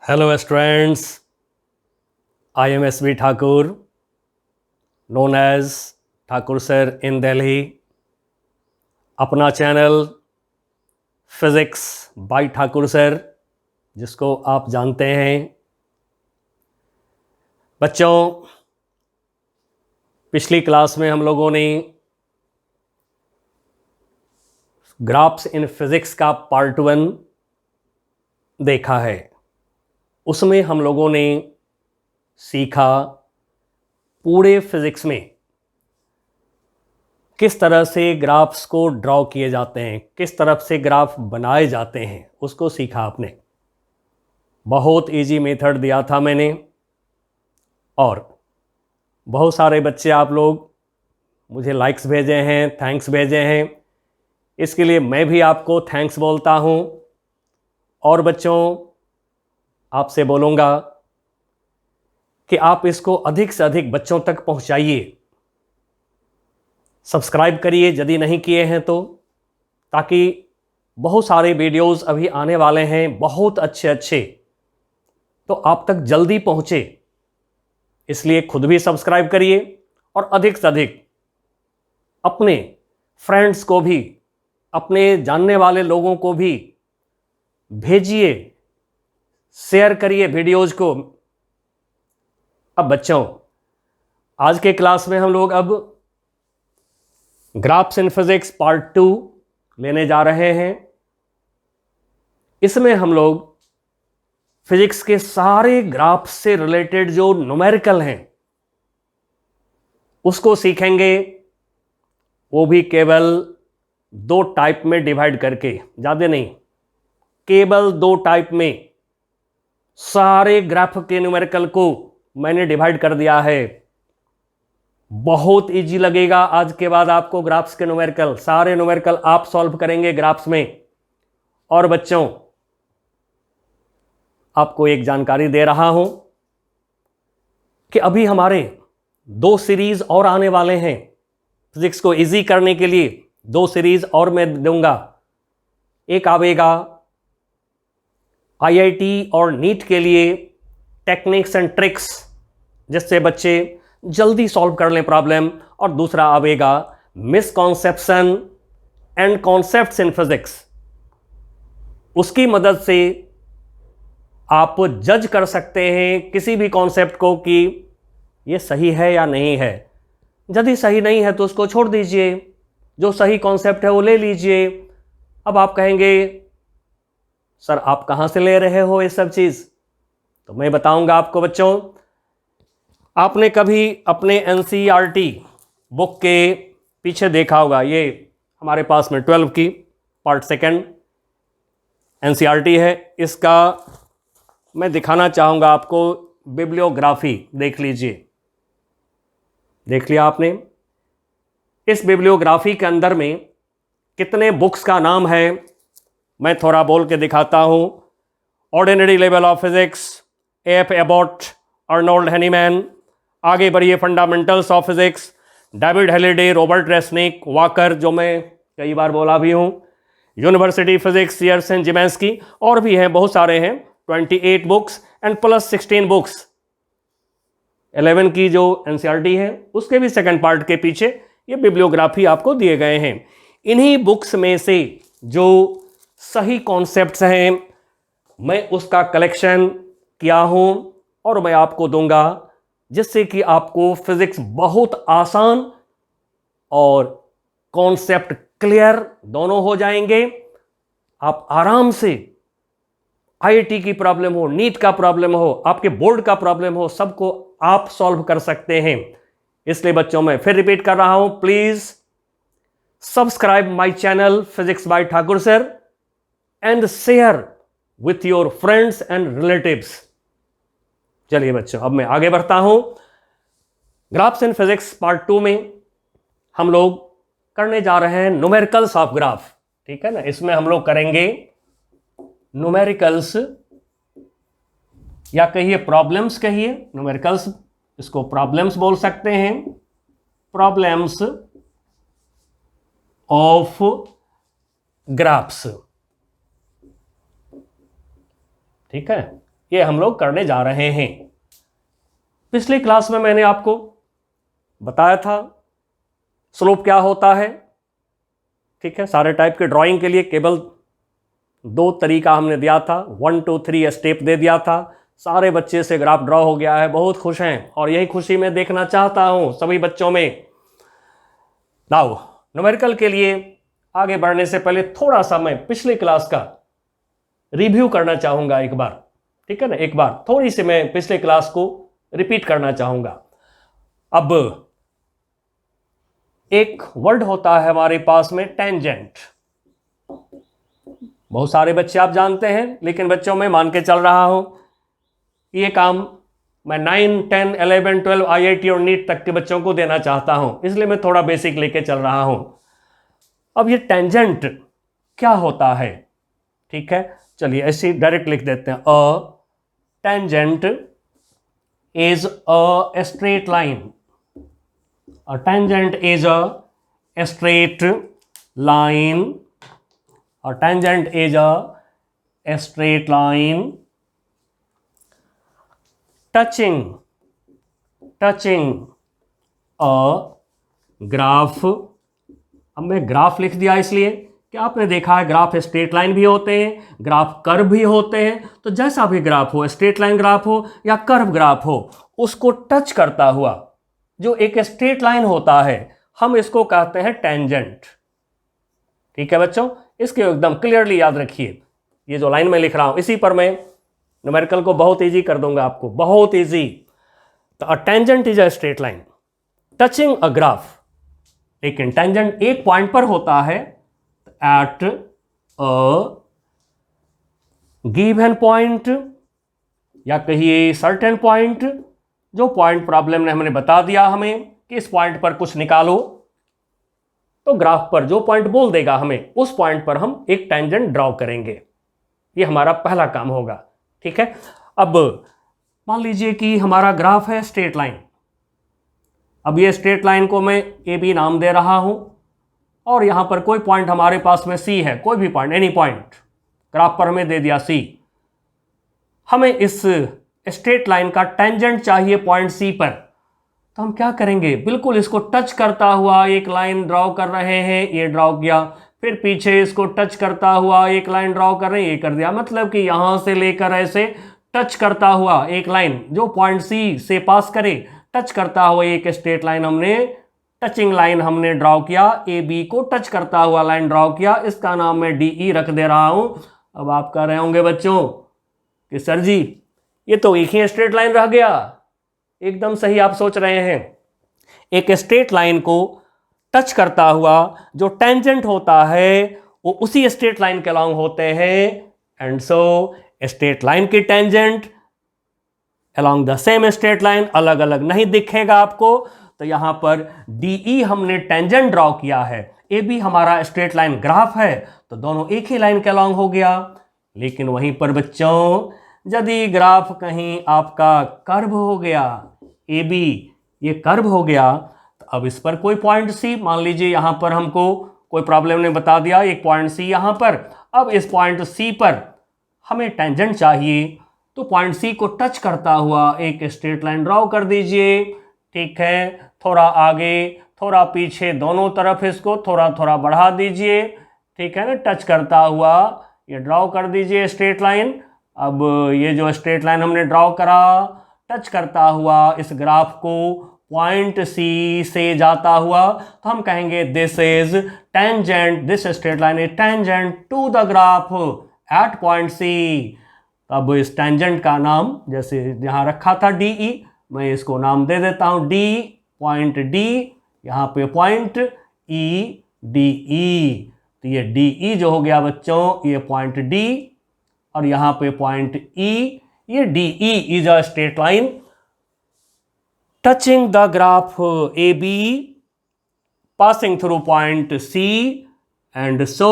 Hello students, I am S.B. Thakur, known as Thakur Sir in Delhi. अपना channel physics by Thakur sir, जिसको आप जानते हैं। बच्चों, पिछली क्लास में हम लोगों ने ग्राफ्स इन फिज़िक्स का पार्ट 1 देखा है। उसमें हम लोगों ने सीखा पूरे फिज़िक्स में किस तरह से ग्राफ्स को ड्रॉ किए जाते हैं, किस तरफ से ग्राफ बनाए जाते हैं, उसको सीखा आपने। बहुत इजी मेथड दिया था मैंने, और बहुत सारे बच्चे आप लोग मुझे लाइक्स भेजे हैं, थैंक्स भेजे हैं। इसके लिए मैं भी आपको थैंक्स बोलता हूँ। और बच्चों, आपसे बोलूँगा कि आप इसको अधिक से अधिक बच्चों तक पहुँचाइए। सब्सक्राइब करिए यदि नहीं किए हैं तो, ताकि बहुत सारे वीडियोस अभी आने वाले हैं, बहुत अच्छे अच्छे, तो आप तक जल्दी पहुँचे। इसलिए खुद भी सब्सक्राइब करिए और अधिक से अधिक अपने फ्रेंड्स को भी, अपने जानने वाले लोगों को भी भेजिए, शेयर करिए वीडियोज को। अब बच्चों, आज के क्लास में हम लोग अब ग्राफ्स इन फिजिक्स पार्ट 2 लेने जा रहे हैं। इसमें हम लोग फिजिक्स के सारे ग्राफ्स से रिलेटेड जो न्यूमेरिकल हैं उसको सीखेंगे, वो भी केवल 2 टाइप में डिवाइड करके, ज़्यादा नहीं, केवल 2 टाइप में सारे ग्राफ के न्यूमेरिकल को मैंने डिवाइड कर दिया है। बहुत इजी लगेगा आज के बाद आपको ग्राफ्स के न्यूमेरिकल, सारे न्यूमेरिकल आप सॉल्व करेंगे ग्राफ्स में। और बच्चों, आपको एक जानकारी दे रहा हूं कि अभी हमारे 2 सीरीज और आने वाले हैं। फिजिक्स को इजी करने के लिए 2 सीरीज और मैं दूंगा। एक आवेगा आईआईटी और नीट के लिए टेक्निक्स एंड ट्रिक्स, जिससे बच्चे जल्दी सॉल्व कर लें प्रॉब्लम, और दूसरा आवेगा misconception and concepts in physics. उसकी मदद से आप जज कर सकते हैं किसी भी कॉन्सेप्ट को कि ये सही है या नहीं है। यदि सही नहीं है तो उसको छोड़ दीजिए, जो सही कॉन्सेप्ट है वो ले लीजिए। अब आप कहेंगे सर आप कहाँ से ले रहे हो ये सब चीज़, तो मैं बताऊंगा आपको। बच्चों, आपने कभी अपने एनसीईआरटी बुक के पीछे देखा होगा, ये हमारे पास में 12 की पार्ट 2 एनसीईआरटी है। इसका मैं दिखाना चाहूँगा आपको बिब्लियोग्राफी, देख लीजिए। देख लिया आपने? इस बिब्लियोग्राफी के अंदर में कितने बुक्स का नाम है, मैं थोड़ा बोल के दिखाता हूँ। Ordinary level of physics, F Abbott, Arnold Heinemann. आगे बढ़िए, fundamentals of physics, David Halliday, Robert Resnick, Walker, जो मैं कई बार बोला भी हूँ, यूनिवर्सिटी फिजिक्स, यर्सन, जिमेंस्की, और भी हैं, बहुत सारे हैं। 28 बुक्स एंड प्लस 16 बुक्स। 11 की जो एनसीईआरटी है उसके भी सेकंड पार्ट के पीछे ये बिब्लियोग्राफी आपको दिए गए हैं। इन्हीं बुक्स में से जो सही कॉन्सेप्ट्स हैं मैं उसका कलेक्शन किया हूँ और मैं आपको दूंगा, जिससे कि आपको फिजिक्स बहुत आसान और कॉन्सेप्ट क्लियर दोनों हो जाएंगे। आप आराम से आईआईटी की प्रॉब्लम हो, नीट का प्रॉब्लम हो, आपके बोर्ड का प्रॉब्लम हो, सबको आप सॉल्व कर सकते हैं। इसलिए बच्चों, मैं फिर रिपीट कर रहा हूं, please subscribe my channel physics bye Thakur sir and share with your friends and relatives. चलिए बच्चों, अब मैं आगे बढ़ता हूं। ग्राफ्स इन फिजिक्स पार्ट 2 में हम लोग करने जा रहे हैं न्यूमेरिकल्स ऑफ ग्राफ। ठीक है ना? इसमें हम लोग करेंगे न्यूमेरिकल्स, या कहिए प्रॉब्लम्स, कहिए न्यूमेरिकल्स, इसको प्रॉब्लम्स बोल सकते हैं, प्रॉब्लम्स ऑफ ग्राफ्स। ठीक है? ये हम लोग करने जा रहे हैं। पिछली क्लास में मैंने आपको बताया था स्लोप क्या होता है। ठीक है, सारे टाइप के ड्राइंग के लिए केवल 2 तरीका हमने दिया था, 1 2 3 स्टेप दे दिया था। सारे बच्चे से ग्राफ ड्रॉ हो गया है, बहुत खुश हैं और यही खुशी मैं देखना चाहता हूं सभी बच्चों में। नाउ न्यूमेरिकल के लिए आगे बढ़ने से पहले थोड़ा सा मैं पिछली क्लास का रिव्यू करना चाहूंगा एक बार। ठीक है ना, एक बार थोड़ी सी मैं पिछले क्लास को रिपीट करना चाहूंगा। अब एक वर्ड होता है हमारे पास में टेंजेंट। बहुत सारे बच्चे आप जानते हैं, लेकिन बच्चों में मान के चल रहा हूं ये काम मैं 9 10 11 12 IIT और नीट तक के बच्चों को देना चाहता हूं, इसलिए मैं थोड़ा बेसिक लेके चल रहा हूं। अब ये टेंजेंट क्या होता है? ठीक है, चलिए ऐसे डायरेक्ट लिख देते हैं। A tangent is a straight line. A tangent is a straight line. A tangent is a straight line touching a graph. अब मैं ग्राफ लिख दिया इसलिए कि आपने देखा है ग्राफ स्ट्रेट लाइन भी होते हैं, ग्राफ कर्व भी होते हैं। तो जैसा भी ग्राफ हो, स्ट्रेट लाइन ग्राफ हो या कर्व ग्राफ हो, उसको टच करता हुआ जो एक स्ट्रेट लाइन होता है, हम इसको कहते हैं टेंजेंट। ठीक है बच्चों, इसके एकदम क्लियरली याद रखिए। ये जो लाइन में लिख रहा हूं इसी पर मैं न्यूमेरिकल को बहुत इजी कर दूंगा आपको, बहुत इजी। तो a tangent is a straight line touching a graph. लेकिन टेंजेंट एक पॉइंट पर होता है, एट अ गिवन पॉइंट या कहिए सर्टेन पॉइंट। जो पॉइंट प्रॉब्लम ने हमने बता दिया हमें कि इस पॉइंट पर कुछ निकालो, तो ग्राफ पर जो पॉइंट बोल देगा हमें, उस पॉइंट पर हम एक टेंजेंट ड्रॉ करेंगे। ये हमारा पहला काम होगा। ठीक है, अब मान लीजिए कि हमारा ग्राफ है स्ट्रेट लाइन। अब ये स्ट्रेट लाइन को मैं ए बी नाम दे रहा हूं और यहां पर कोई पॉइंट हमारे पास में सी है, कोई भी पॉइंट, एनी पॉइंट ग्राफ पर हमें दे दिया सी। हमें इस स्ट्रेट लाइन का टेंजेंट चाहिए पॉइंट सी पर। तो हम क्या करेंगे, बिल्कुल इसको टच करता हुआ एक लाइन ड्रॉ कर रहे हैं, ये ड्रॉ किया। फिर पीछे इसको टच करता हुआ एक लाइन ड्रॉ कर रहे हैं, ये कर दिया। मतलब कि यहां से लेकर ऐसे टच करता हुआ एक लाइन जो पॉइंट सी से पास करे, टच करता हुआ एक स्ट्रेट लाइन हमने, टचिंग लाइन हमने ड्रॉ किया। ए बी को टच करता हुआ लाइन ड्रॉ किया, इसका नाम मैं DE रख दे रहा हूं। अब आप कह रहे होंगे बच्चों कि सर जी ये तो एक ही स्ट्रेट लाइन रह गया। एकदम सही आप सोच रहे हैं। एक स्ट्रेट लाइन को टच करता हुआ जो टेंजेंट होता है वो उसी स्ट्रेट लाइन के अलॉन्ग होते हैं। एंड सो स्ट्रेट लाइन की tangent along the same straight line अलग अलग नहीं दिखेगा आपको। तो यहां पर DE हमने टेंजेंट ड्रॉ किया है, AB हमारा स्ट्रेट लाइन ग्राफ है, तो दोनों एक ही लाइन के अलॉन्ग हो गया। लेकिन वहीं पर बच्चों यदि ग्राफ कहीं आपका कर्व हो गया, AB ये कर्व हो गया, तो अब इस पर कोई पॉइंट C, मान लीजिए यहां पर हमको कोई प्रॉब्लम ने बता दिया एक पॉइंट C यहां पर। अब इस पॉइंट C पर हमें टेंजेंट चाहिए, तो पॉइंट C को टच करता हुआ एक स्ट्रेट लाइन ड्रॉ कर दीजिए। ठीक है, थोड़ा आगे थोड़ा पीछे दोनों तरफ इसको थोड़ा थोड़ा बढ़ा दीजिए। ठीक है ना, टच करता हुआ ये ड्रॉ कर दीजिए स्ट्रेट लाइन। अब ये जो स्ट्रेट लाइन हमने ड्रॉ करा, टच करता हुआ इस ग्राफ को पॉइंट C से जाता हुआ, तो हम कहेंगे this is tangent, this straight line is tangent to the graph at point C। अब इस टेंजेंट का नाम जैसे यहां रखा था DE, मैं इसको नाम दे देता हूं D, पॉइंट D, यहां पे पॉइंट E, DE। तो ये DE जो हो गया बच्चों, ये पॉइंट D और यहां पे पॉइंट E। ये DE is a straight line touching the graph AB passing through point C and so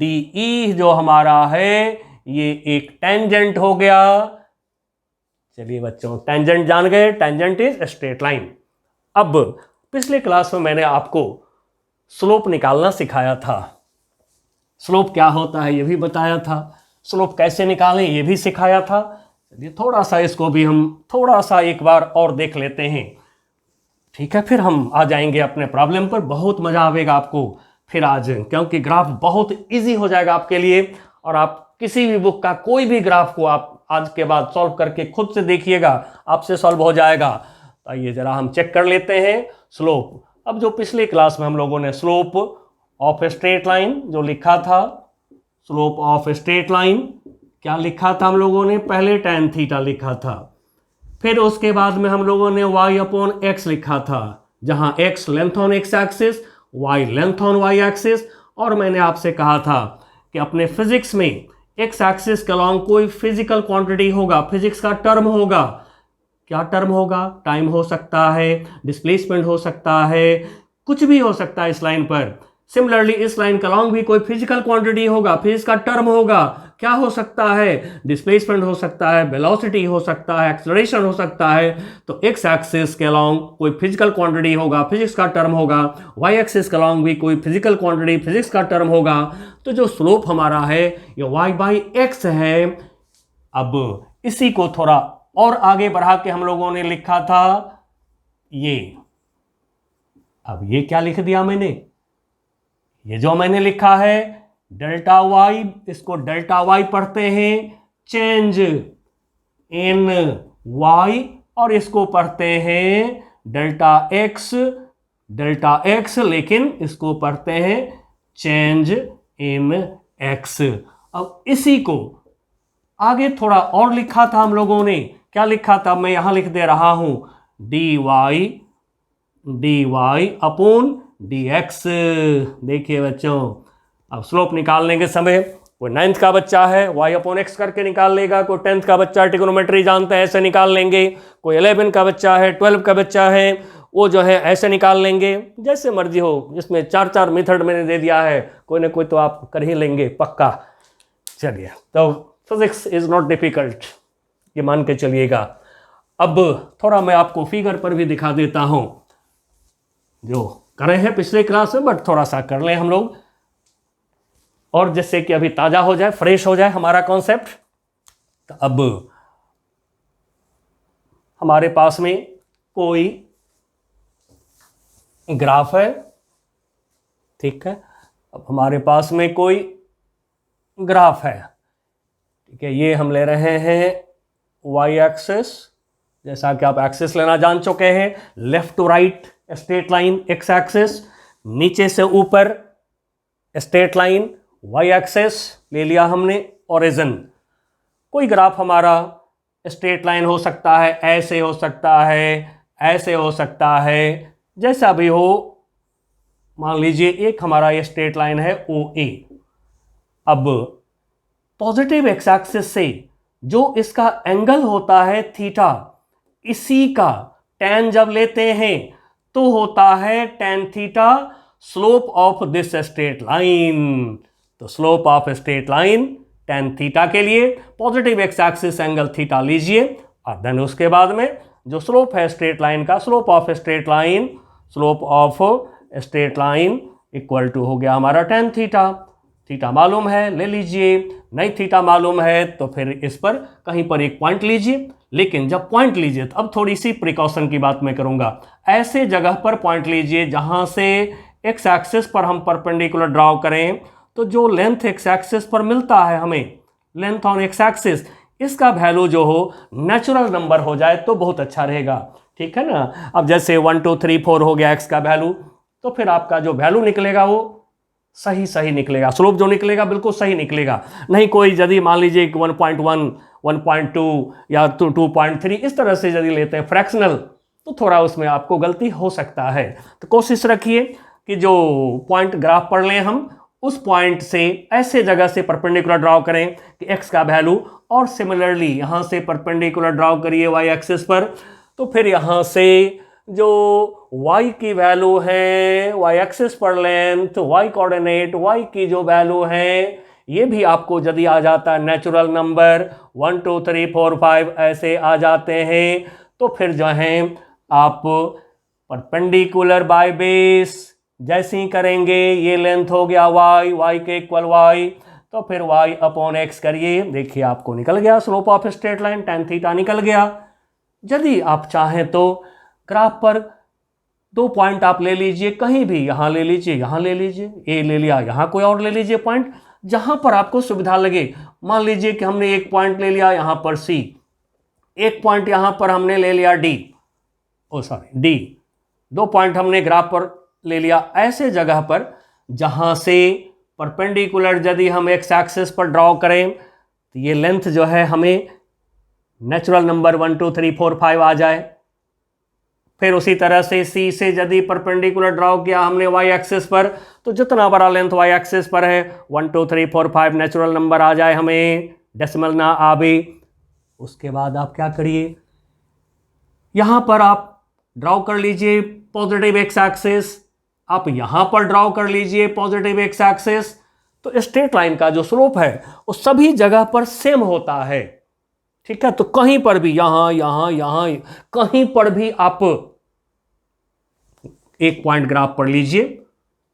DE जो हमारा है ये एक टेंजेंट हो गया। चलिए बच्चों, टेंजेंट जान गए, टेंजेंट इज स्ट्रेट लाइन। अब पिछले क्लास में मैंने आपको स्लोप निकालना सिखाया था। स्लोप क्या होता है ये भी बताया था, स्लोप कैसे निकालें ये भी सिखाया था। चलिए थोड़ा सा इसको भी हम थोड़ा सा एक बार और देख लेते हैं, ठीक है। फिर हम आ जाएंगे अपने प्रॉब्लम पर, बहुत मज़ा आएगा आपको फिर आज, क्योंकि ग्राफ बहुत इजी हो जाएगा आपके लिए। और आप किसी भी बुक का कोई भी ग्राफ को आप आज के बाद सॉल्व करके खुद से देखिएगा, आपसे सॉल्व हो जाएगा। तो आइए जरा हम चेक कर लेते हैं स्लोप। अब जो पिछले क्लास में हम लोगों ने slope of a straight line जो लिखा था, slope of a straight line क्या लिखा था हम लोगों ने, पहले tan थीटा लिखा था, फिर उसके बाद में हम लोगों ने y अपॉन x लिखा था, जहां x length on x axis, y length on y axis. और मैंने आपसे कहा था कि अपने फिजिक्स में x एक्सिस के अलॉन्ग कोई फिजिकल क्वांटिटी होगा, फिजिक्स का टर्म होगा। क्या टर्म होगा? टाइम हो सकता है, डिस्प्लेसमेंट हो सकता है, कुछ भी हो सकता है इस लाइन पर। सिमिलरली इस लाइन के अलॉन्ग भी कोई फिजिकल क्वांटिटी होगा, फिजिक्स का टर्म होगा। क्या हो सकता है? डिस्प्लेसमेंट हो सकता है, वेलोसिटी हो सकता है, एक्सेलरेशन हो सकता है। तो एक्स एक्सिस के अलॉन्ग कोई फिजिकल क्वांटिटी होगा, फिजिक्स का टर्म होगा। वाई एक्सिस के अलॉन्ग भी कोई फिजिकल क्वांटिटी, फिजिक्स का टर्म होगा। तो जो स्लोप हमारा है ये y बाई एक्स है। अब इसी को थोड़ा और आगे बढ़ा के हम लोगों ने लिखा था ये। अब ये क्या लिख दिया मैंने, ये जो मैंने लिखा है डेल्टा वाई, इसको डेल्टा वाई पढ़ते हैं चेंज इन वाई, और इसको पढ़ते हैं डेल्टा एक्स, लेकिन इसको पढ़ते हैं चेंज इन एक्स। अब इसी को आगे थोड़ा और लिखा था हम लोगों ने, क्या लिखा था मैं यहां लिख दे रहा हूं, D Y upon D X. देखिए बच्चों, अब स्लोप निकालने के समय कोई 9th का बच्चा है y अपॉन एक्स करके निकाल लेगा, कोई 10th का बच्चा ट्रिग्नोमेट्री जानता है ऐसे निकाल लेंगे, कोई 11 का बच्चा है, 12 का बच्चा है वो जो है ऐसे निकाल लेंगे, जैसे मर्जी हो। इसमें 4 मेथड मैंने दे दिया है, कोई ना कोई तो आप कर ही लेंगे पक्का। चलिए, तो फिजिक्स इज नॉट डिफिकल्ट, ये मान के चलिएगा। अब थोड़ा मैं आपको फिगर पर भी दिखा देता हूं, जो कर रहे हैं पिछले क्लास में, बट थोड़ा सा कर लें हम लोग, और जैसे कि अभी ताजा हो जाए, फ्रेश हो जाए हमारा कॉन्सेप्ट। तो अब हमारे पास में कोई ग्राफ है, ठीक है। अब हमारे पास में कोई ग्राफ है, ठीक है। ये हम ले रहे हैं वाई एक्सिस, जैसा कि आप एक्सिस लेना जान चुके हैं, left to right straight line X axis, नीचे से ऊपर स्ट्रेट लाइन वाई एक्सिस ले लिया हमने, ओरिजिन। कोई ग्राफ हमारा स्ट्रेट लाइन हो सकता है, ऐसे हो सकता है, ऐसे हो सकता है, जैसा भी हो। मान लीजिए एक हमारा ये स्ट्रेट लाइन है ओ ए। अब पॉजिटिव एक्स एक्सिस से जो इसका एंगल होता है थीटा, इसी का tan जब लेते हैं तो होता है tan theta, slope of this straight line. तो slope of straight line tan theta के लिए positive X axis angle theta लीजिए, और देन उसके बाद में जो स्लोप है स्ट्रेट लाइन का, slope of straight line equal to हो गया हमारा tan थीटा। थीटा मालूम है, ले लीजिए। नहीं थीटा मालूम है तो फिर इस पर कहीं पर एक पॉइंट लीजिए। लेकिन जब पॉइंट लीजिए तो अब थोड़ी सी प्रिकॉशन की बात मैं करूंगा। ऐसे जगह पर पॉइंट लीजिए जहां से एक्स एक्सिस पर हम परपेंडिकुलर ड्रॉ करें, तो जो लेंथ एक्स एक्सिस पर मिलता है हमें, लेंथ ऑन एक्स एक्सिस, इसका वैल्यू जो हो नेचुरल नंबर हो जाए तो बहुत अच्छा रहेगा, ठीक है ना। अब जैसे 1 2 3 4 हो गया एक्स का वैल्यू, तो फिर आपका जो वैल्यू निकलेगा वो सही निकलेगा, स्लोप जो निकलेगा बिल्कुल सही निकलेगा। नहीं कोई यदि मान लीजिए 1.1 1.2 या 2.3 इस तरह से यदि लेते हैं फ्रैक्शनल, तो थोड़ा उसमें आपको गलती हो सकता है। तो कोशिश रखिए कि जो पॉइंट ग्राफ पढ़ लें हम, उस पॉइंट से ऐसे जगह से परपेंडिकुलर ड्रॉ करें कि एक्स का वैल्यू, और सिमिलरली यहां से परपेंडिकुलर ड्रॉ करिए वाई एक्सिस पर, तो फिर यहां से जो y की वैल्यू है, y एक्सिस पर लेंथ, y कोऑर्डिनेट, y की जो वैल्यू है, ये भी आपको यदि आ जाता है नेचुरल नंबर 1 2 3 4 5 ऐसे आ जाते हैं, तो फिर जो है आप परपेंडिकुलर बाय बेस जैसे ही करेंगे, ये लेंथ हो गया y, y के इक्वल y, तो फिर y अपॉन x करिए, देखिए आपको निकल गया slope of straight line, tan theta निकल गया। यदि आप चाहें तो ग्राफ पर 2 पॉइंट आप ले लीजिए, कहीं भी, यहाँ ले लीजिए, यहाँ ले लीजिए, ए ले लिया, यहाँ कोई और ले लीजिए पॉइंट, जहाँ पर आपको सुविधा लगे। मान लीजिए कि हमने एक पॉइंट ले लिया यहाँ पर C, एक पॉइंट यहाँ पर हमने ले लिया D, D, 2 पॉइंट हमने ग्राफ पर ले लिया। ऐसे जगह पर जहाँ से परपेंडिकुलर यदि हम एक्स एक्सिस पर ड्रॉ करें तो ये लेंथ जो है हमें नेचुरल नंबर 1 2 3 4 5 आ जाए। फिर उसी तरह से सी से यदि परपेंडिकुलर ड्रॉ किया हमने वाई एक्सिस पर, तो जितना बड़ा लेंथ वाई एक्सिस पर है 1 2 3 4 5 नेचुरल नंबर आ जाए, हमें डेसिमल ना आवे। उसके बाद आप क्या करिए, यहां पर आप ड्रॉ कर लीजिए पॉजिटिव एक्स एक्सिस, आप यहां पर ड्रॉ कर लीजिए पॉजिटिव एक्स एक्सिस। तो स्ट्रेट लाइन का जो स्लोप है वो सभी जगह पर सेम होता है, ठीक है। तो कहीं पर भी यहां यहां यहां कहीं पर भी आप एक पॉइंट ग्राफ पर लीजिए,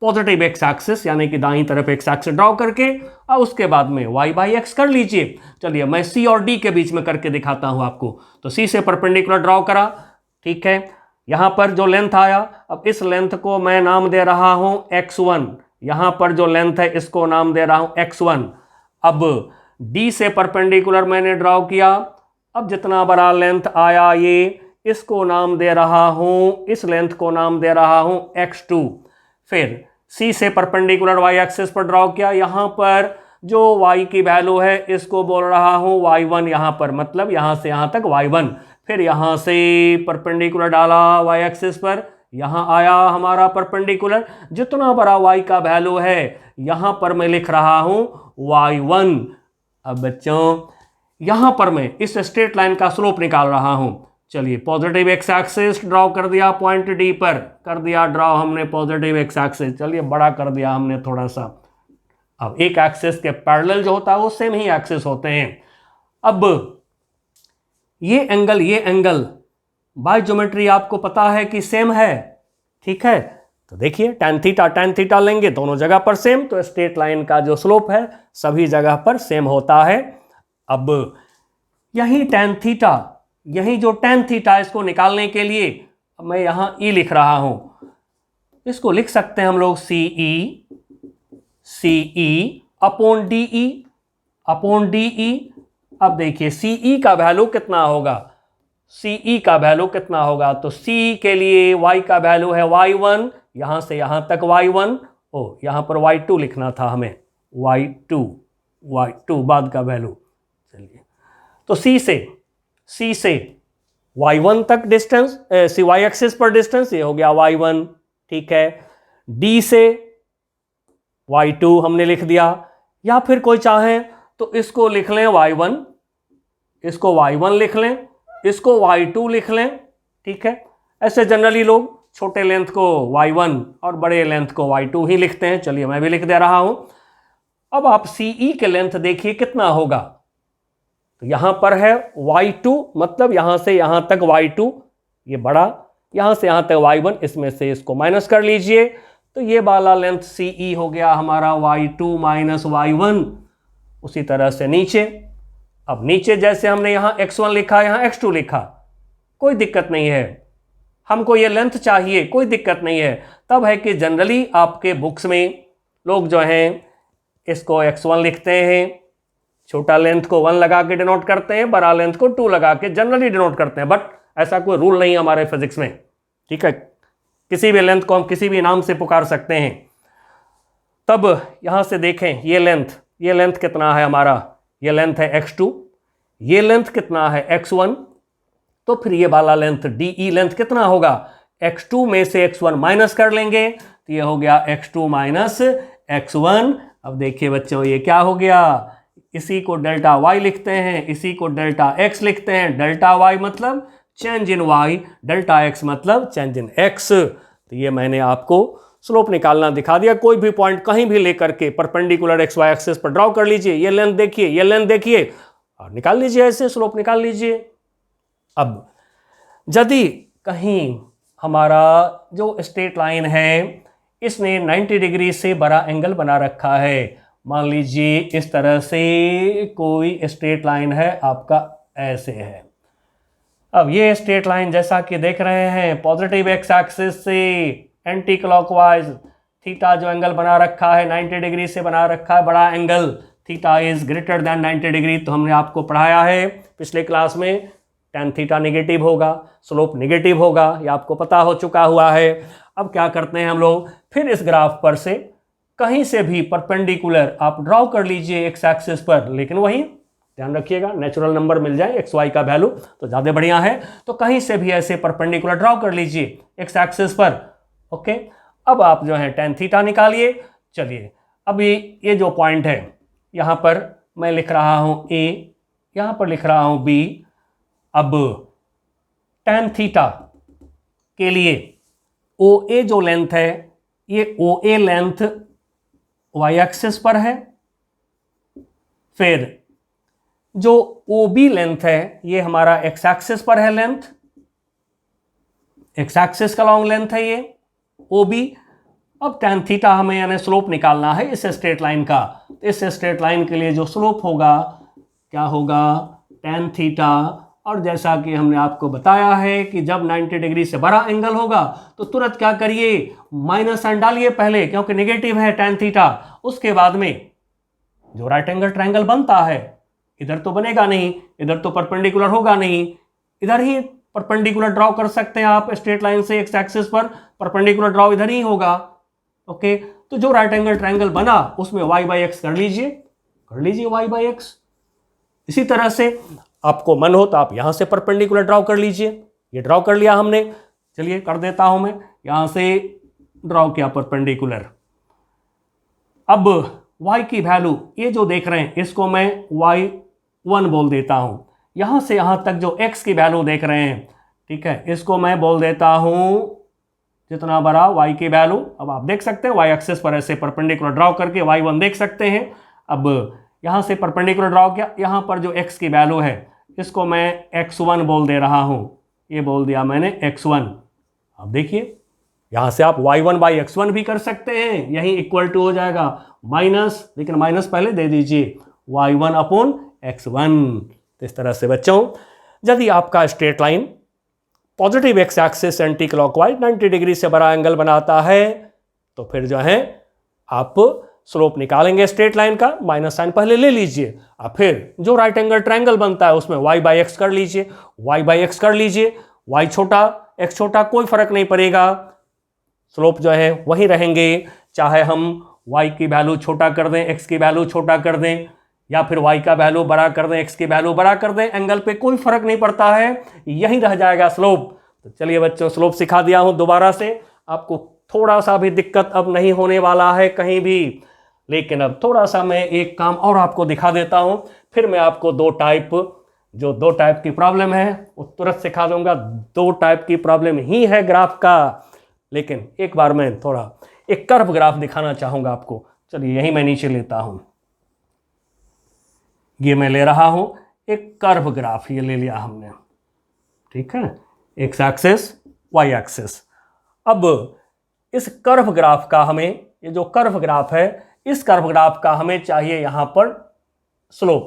पॉजिटिव एक्स एक्सिस यानी कि दाईं तरफ एक्स एक्सिस ड्रॉ करके, और उसके बाद में y बाई एक्स कर लीजिए। चलिए मैं C और D के बीच में करके दिखाता हूं आपको। तो C से परपेंडिकुलर ड्रॉ करा, ठीक है। यहां पर जो लेंथ आया, अब इस लेंथ को मैं नाम दे रहा हूं x1, यहां पर जो लेंथ है इसको नाम दे रहा हूं x1। अब D से परपेंडिकुलर मैंने ड्रॉ किया, अब जितना बड़ा लेंथ आया ये, इसको नाम दे रहा हूं, इस लेंथ को नाम दे रहा हूं x2। फिर C से परपेंडिकुलर y एक्सिस पर ड्रॉ किया, यहां पर जो y की वैल्यू है इसको बोल रहा हूं y1, यहां पर मतलब यहां से यहां तक y1। फिर यहां से परपेंडिकुलर डाला y एक्सिस पर, यहां आया हमारा परपेंडिकुलर, जितना बड़ा y का वैल्यू है यहां पर मैं लिख रहा हूं y1। अब बच्चों यहां पर मैं इस स्ट्रेट लाइन का स्लोप निकाल रहा हूं। चलिए पॉजिटिव एक्स एक्सिस ड्रॉ कर दिया, पॉइंट डी पर कर दिया ड्रॉ हमने पॉजिटिव एक्स एक्सिस, चलिए बड़ा कर दिया हमने थोड़ा सा। अब एक एक्सिस के पैरेलल जो होता है वो सेम ही एक्सिस होते हैं। अब ये एंगल बाय ज्योमेट्री आपको पता है कि सेम है, ठीक है। तो देखिए tan थीटा लेंगे, दोनों जगह पर सेम, तो स्ट्रेट लाइन का जो स्लोप है सभी जगह पर सेम होता है। अब यही tan थीटा, यही जो tan थीटा, इसको निकालने के लिए मैं यहां E लिख रहा हूं, इसको लिख सकते हैं हम लोग CE अपॉन DE। अब देखिए CE का वैल्यू कितना होगा, CE का वैल्यू कितना होगा, तो C के लिए y का वैल्यू है y1, यहां से यहां तक y1, यहां पर y2 लिखना था हमें, y2 बाद का वैल्यू। चलिए तो C से y1 तक डिस्टेंस, y एक्सिस पर डिस्टेंस, ये हो गया y1, ठीक है। D से y2 हमने लिख दिया, या फिर कोई चाहे तो इसको लिख लें y1, इसको y1 लिख लें, इसको y2 लिख लें, ठीक है। ऐसे जनरली लोग छोटे लेंथ को y1 और बड़े लेंथ को y2 ही लिखते हैं, चलिए मैं भी लिख दे रहा हूं। अब आप CE के लेंथ देखिए कितना होगा, तो यहां पर है y2, मतलब यहां से यहां तक y2, ये बड़ा, यहां से यहां तक y1, इसमें से इसको माइनस कर लीजिए, तो ये वाला लेंथ CE हो गया हमारा y2 माइनस y1। उसी तरह से नीचे, अब नीचे जैसे हमने यहां x1 लिखा, यहां x2 लिखा, कोई दिक्कत नहीं है, हमको ये लेंथ चाहिए, कोई दिक्कत नहीं है। तब है कि जनरली आपके बुक्स में लोग जो हैं इसको x1 लिखते हैं, छोटा लेंथ को 1 लगा के डिनोट करते हैं, बड़ा लेंथ को 2 लगा के जनरली डिनोट करते हैं, बट ऐसा कोई रूल नहीं हमारे फिजिक्स में, ठीक है। किसी भी लेंथ को हम किसी भी नाम से पुकार सकते हैं। तब यहां से देखें ये लेंथ कितना है हमारा, ये लेंथ है x2, ये लेंथ कितना है x1, तो फिर ये वाला लेंथ DE लेंथ कितना होगा, x2 में से x1 माइनस कर लेंगे, तो ये हो गया x2 माइनस x1। अब देखिए बच्चों ये क्या हो गया, इसी को डेल्टा y लिखते हैं, इसी को डेल्टा x लिखते हैं। डेल्टा y मतलब change in y, delta x मतलब चेंज इन x। तो ये मैंने आपको स्लोप निकालना दिखा दिया। कोई भी पॉइंट कहीं भी लेकर के परपेंडिकुलर एक्स वाई एक्सिस पर ड्रॉ कर लीजिए, ये लेंथ देखिए, ये लेंथ देखिए, और निकाल लीजिए, ऐसे स्लोप निकाल लीजिए। अब यदि कहीं हमारा जो स्ट्रेट लाइन है इसने 90 डिग्री से बड़ा एंगल बना रखा है, मान लीजिए इस तरह से कोई स्ट्रेट लाइन है आपका, ऐसे है। अब ये स्ट्रेट लाइन जैसा कि देख रहे हैं पॉजिटिव एक्स एक्सिस से एंटी क्लॉकवाइज थीटा जो एंगल बना रखा है 90 डिग्री से बना रखा है, बड़ा angle theta is greater than 90 degree. तो हमने आपको पढ़ाया है पिछले क्लास में tan थीटा नेगेटिव होगा, स्लोप नेगेटिव होगा, ये आपको पता हो चुका हुआ है। अब क्या करते हैं हम लोग, फिर इस ग्राफ पर से कहीं से भी परपेंडिकुलर आप ड्रॉ कर लीजिए एक्स एक्सिस पर, लेकिन वही ध्यान रखिएगा नेचुरल नंबर मिल जाए एक्स वाई का वैल्यू तो ज़्यादा बढ़िया है। तो कहीं से भी ऐसे परपेंडिकुलर ड्रॉ कर लीजिए एक्स एक्सिस पर। ओके, अब आप जो है tan थीटा निकालिए। चलिए अब ये जो पॉइंट है यहाँ पर मैं लिख रहा हूँ A, यहाँ पर लिख रहा हूँ B। अब tan थीटा के लिए OA जो लेंथ है, ये OA लेंथ y एक्सिस पर है। फिर जो OB लेंथ है ये हमारा x एक्सिस पर है लेंथ, x एक्सिस का लॉन्ग लेंथ है ये OB। अब tan थीटा हमें यानी स्लोप निकालना है इस स्ट्रेट लाइन का। इस स्ट्रेट लाइन के लिए जो स्लोप होगा क्या होगा, tan थीटा। और जैसा कि हमने आपको बताया है कि जब 90 डिग्री से बड़ा एंगल होगा तो तुरंत क्या करिए, माइनस साइन डालिए पहले, क्योंकि नेगेटिव है tan थीटा। उसके बाद में जो राइट एंगल ट्रायंगल बनता है, इधर तो बनेगा नहीं, इधर तो परपेंडिकुलर होगा नहीं, इधर ही परपेंडिकुलर ड्रॉ कर सकते हैं आप स्ट्रेट लाइन से एक्स एक्सिस पर, परपेंडिकुलर ड्रॉ इधर ही होगा। ओके, तो जो राइट एंगल ट्रायंगल बना उसमें y/x कर लीजिए y/x। इसी तरह से आपको मन हो तो आप यहां से परपेंडिकुलर ड्रॉ कर लीजिए। ये ड्रॉ कर लिया हमने, चलिए कर देता हूं मैं, यहां से ड्रॉ किया परपेंडिकुलर। अब y की वैल्यू ये जो देख रहे हैं इसको मैं y1 बोल देता हूं। यहां से यहां तक जो x की वैल्यू देख रहे हैं, ठीक है, इसको मैं बोल देता हूं जितना बड़ा y की वैल्यू। अब आप देख सकते हैं y एक्सिस पर ऐसे परपेंडिकुलर ड्रॉ करके y1 देख सकते हैं। अब यहां से परपेंडिकुलर ड्रॉ किया, यहां पर जो x की वैल्यू है इसको मैं x1 बोल दे रहा हूं, ये बोल दिया मैंने x1। अब देखिए यहां से आप y1/x1 भी कर सकते हैं, यही इक्वल टू हो जाएगा माइनस, लेकिन माइनस पहले दे दीजिए y1/x1। तो इस तरह से बच्चों यदि आपका straight line positive X axis anti clockwise 90 degree से बड़ा एंगल बनाता है तो फिर जो है आप स्लोप निकालेंगे स्ट्रेट लाइन का, माइनस साइन पहले ले लीजिए। अब फिर जो राइट एंगल ट्रायंगल बनता है उसमें y/x कर लीजिए, y/x कर लीजिए। y छोटा x छोटा कोई फर्क नहीं पड़ेगा, स्लोप जो है वही रहेंगे। चाहे हम y की वैल्यू छोटा कर दें, x की वैल्यू छोटा कर दें, या फिर y का वैल्यू बड़ा कर दें, x की वैल्यू बड़ा कर दें, एंगल पे कोई फर्क नहीं पड़ता है, यही रह जाएगा स्लोप। तो चलिए बच्चों स्लोप सिखा दिया हूं दोबारा से, आपको थोड़ा सा भी दिक्कत अब नहीं होने वाला है कहीं भी। लेकिन अब थोड़ा सा मैं एक काम और आपको दिखा देता हूं, फिर मैं आपको दो टाइप की प्रॉब्लम है वो तुरंत सिखा दूंगा। दो टाइप की प्रॉब्लम ही है ग्राफ का, लेकिन एक बार मैं थोड़ा एक कर्व ग्राफ दिखाना चाहूंगा आपको। चलिए यही मैं नीचे लेता हूं, ये मैं ले रहा हूं एक कर्व ग्राफ, ये ले लिया हमने, ठीक है, एक्स एक्सिस वाई एक्सिस। अब इस कर्व ग्राफ का हमें, ये जो कर्व ग्राफ है इस कर्व ग्राफ का हमें चाहिए यहां पर स्लोप।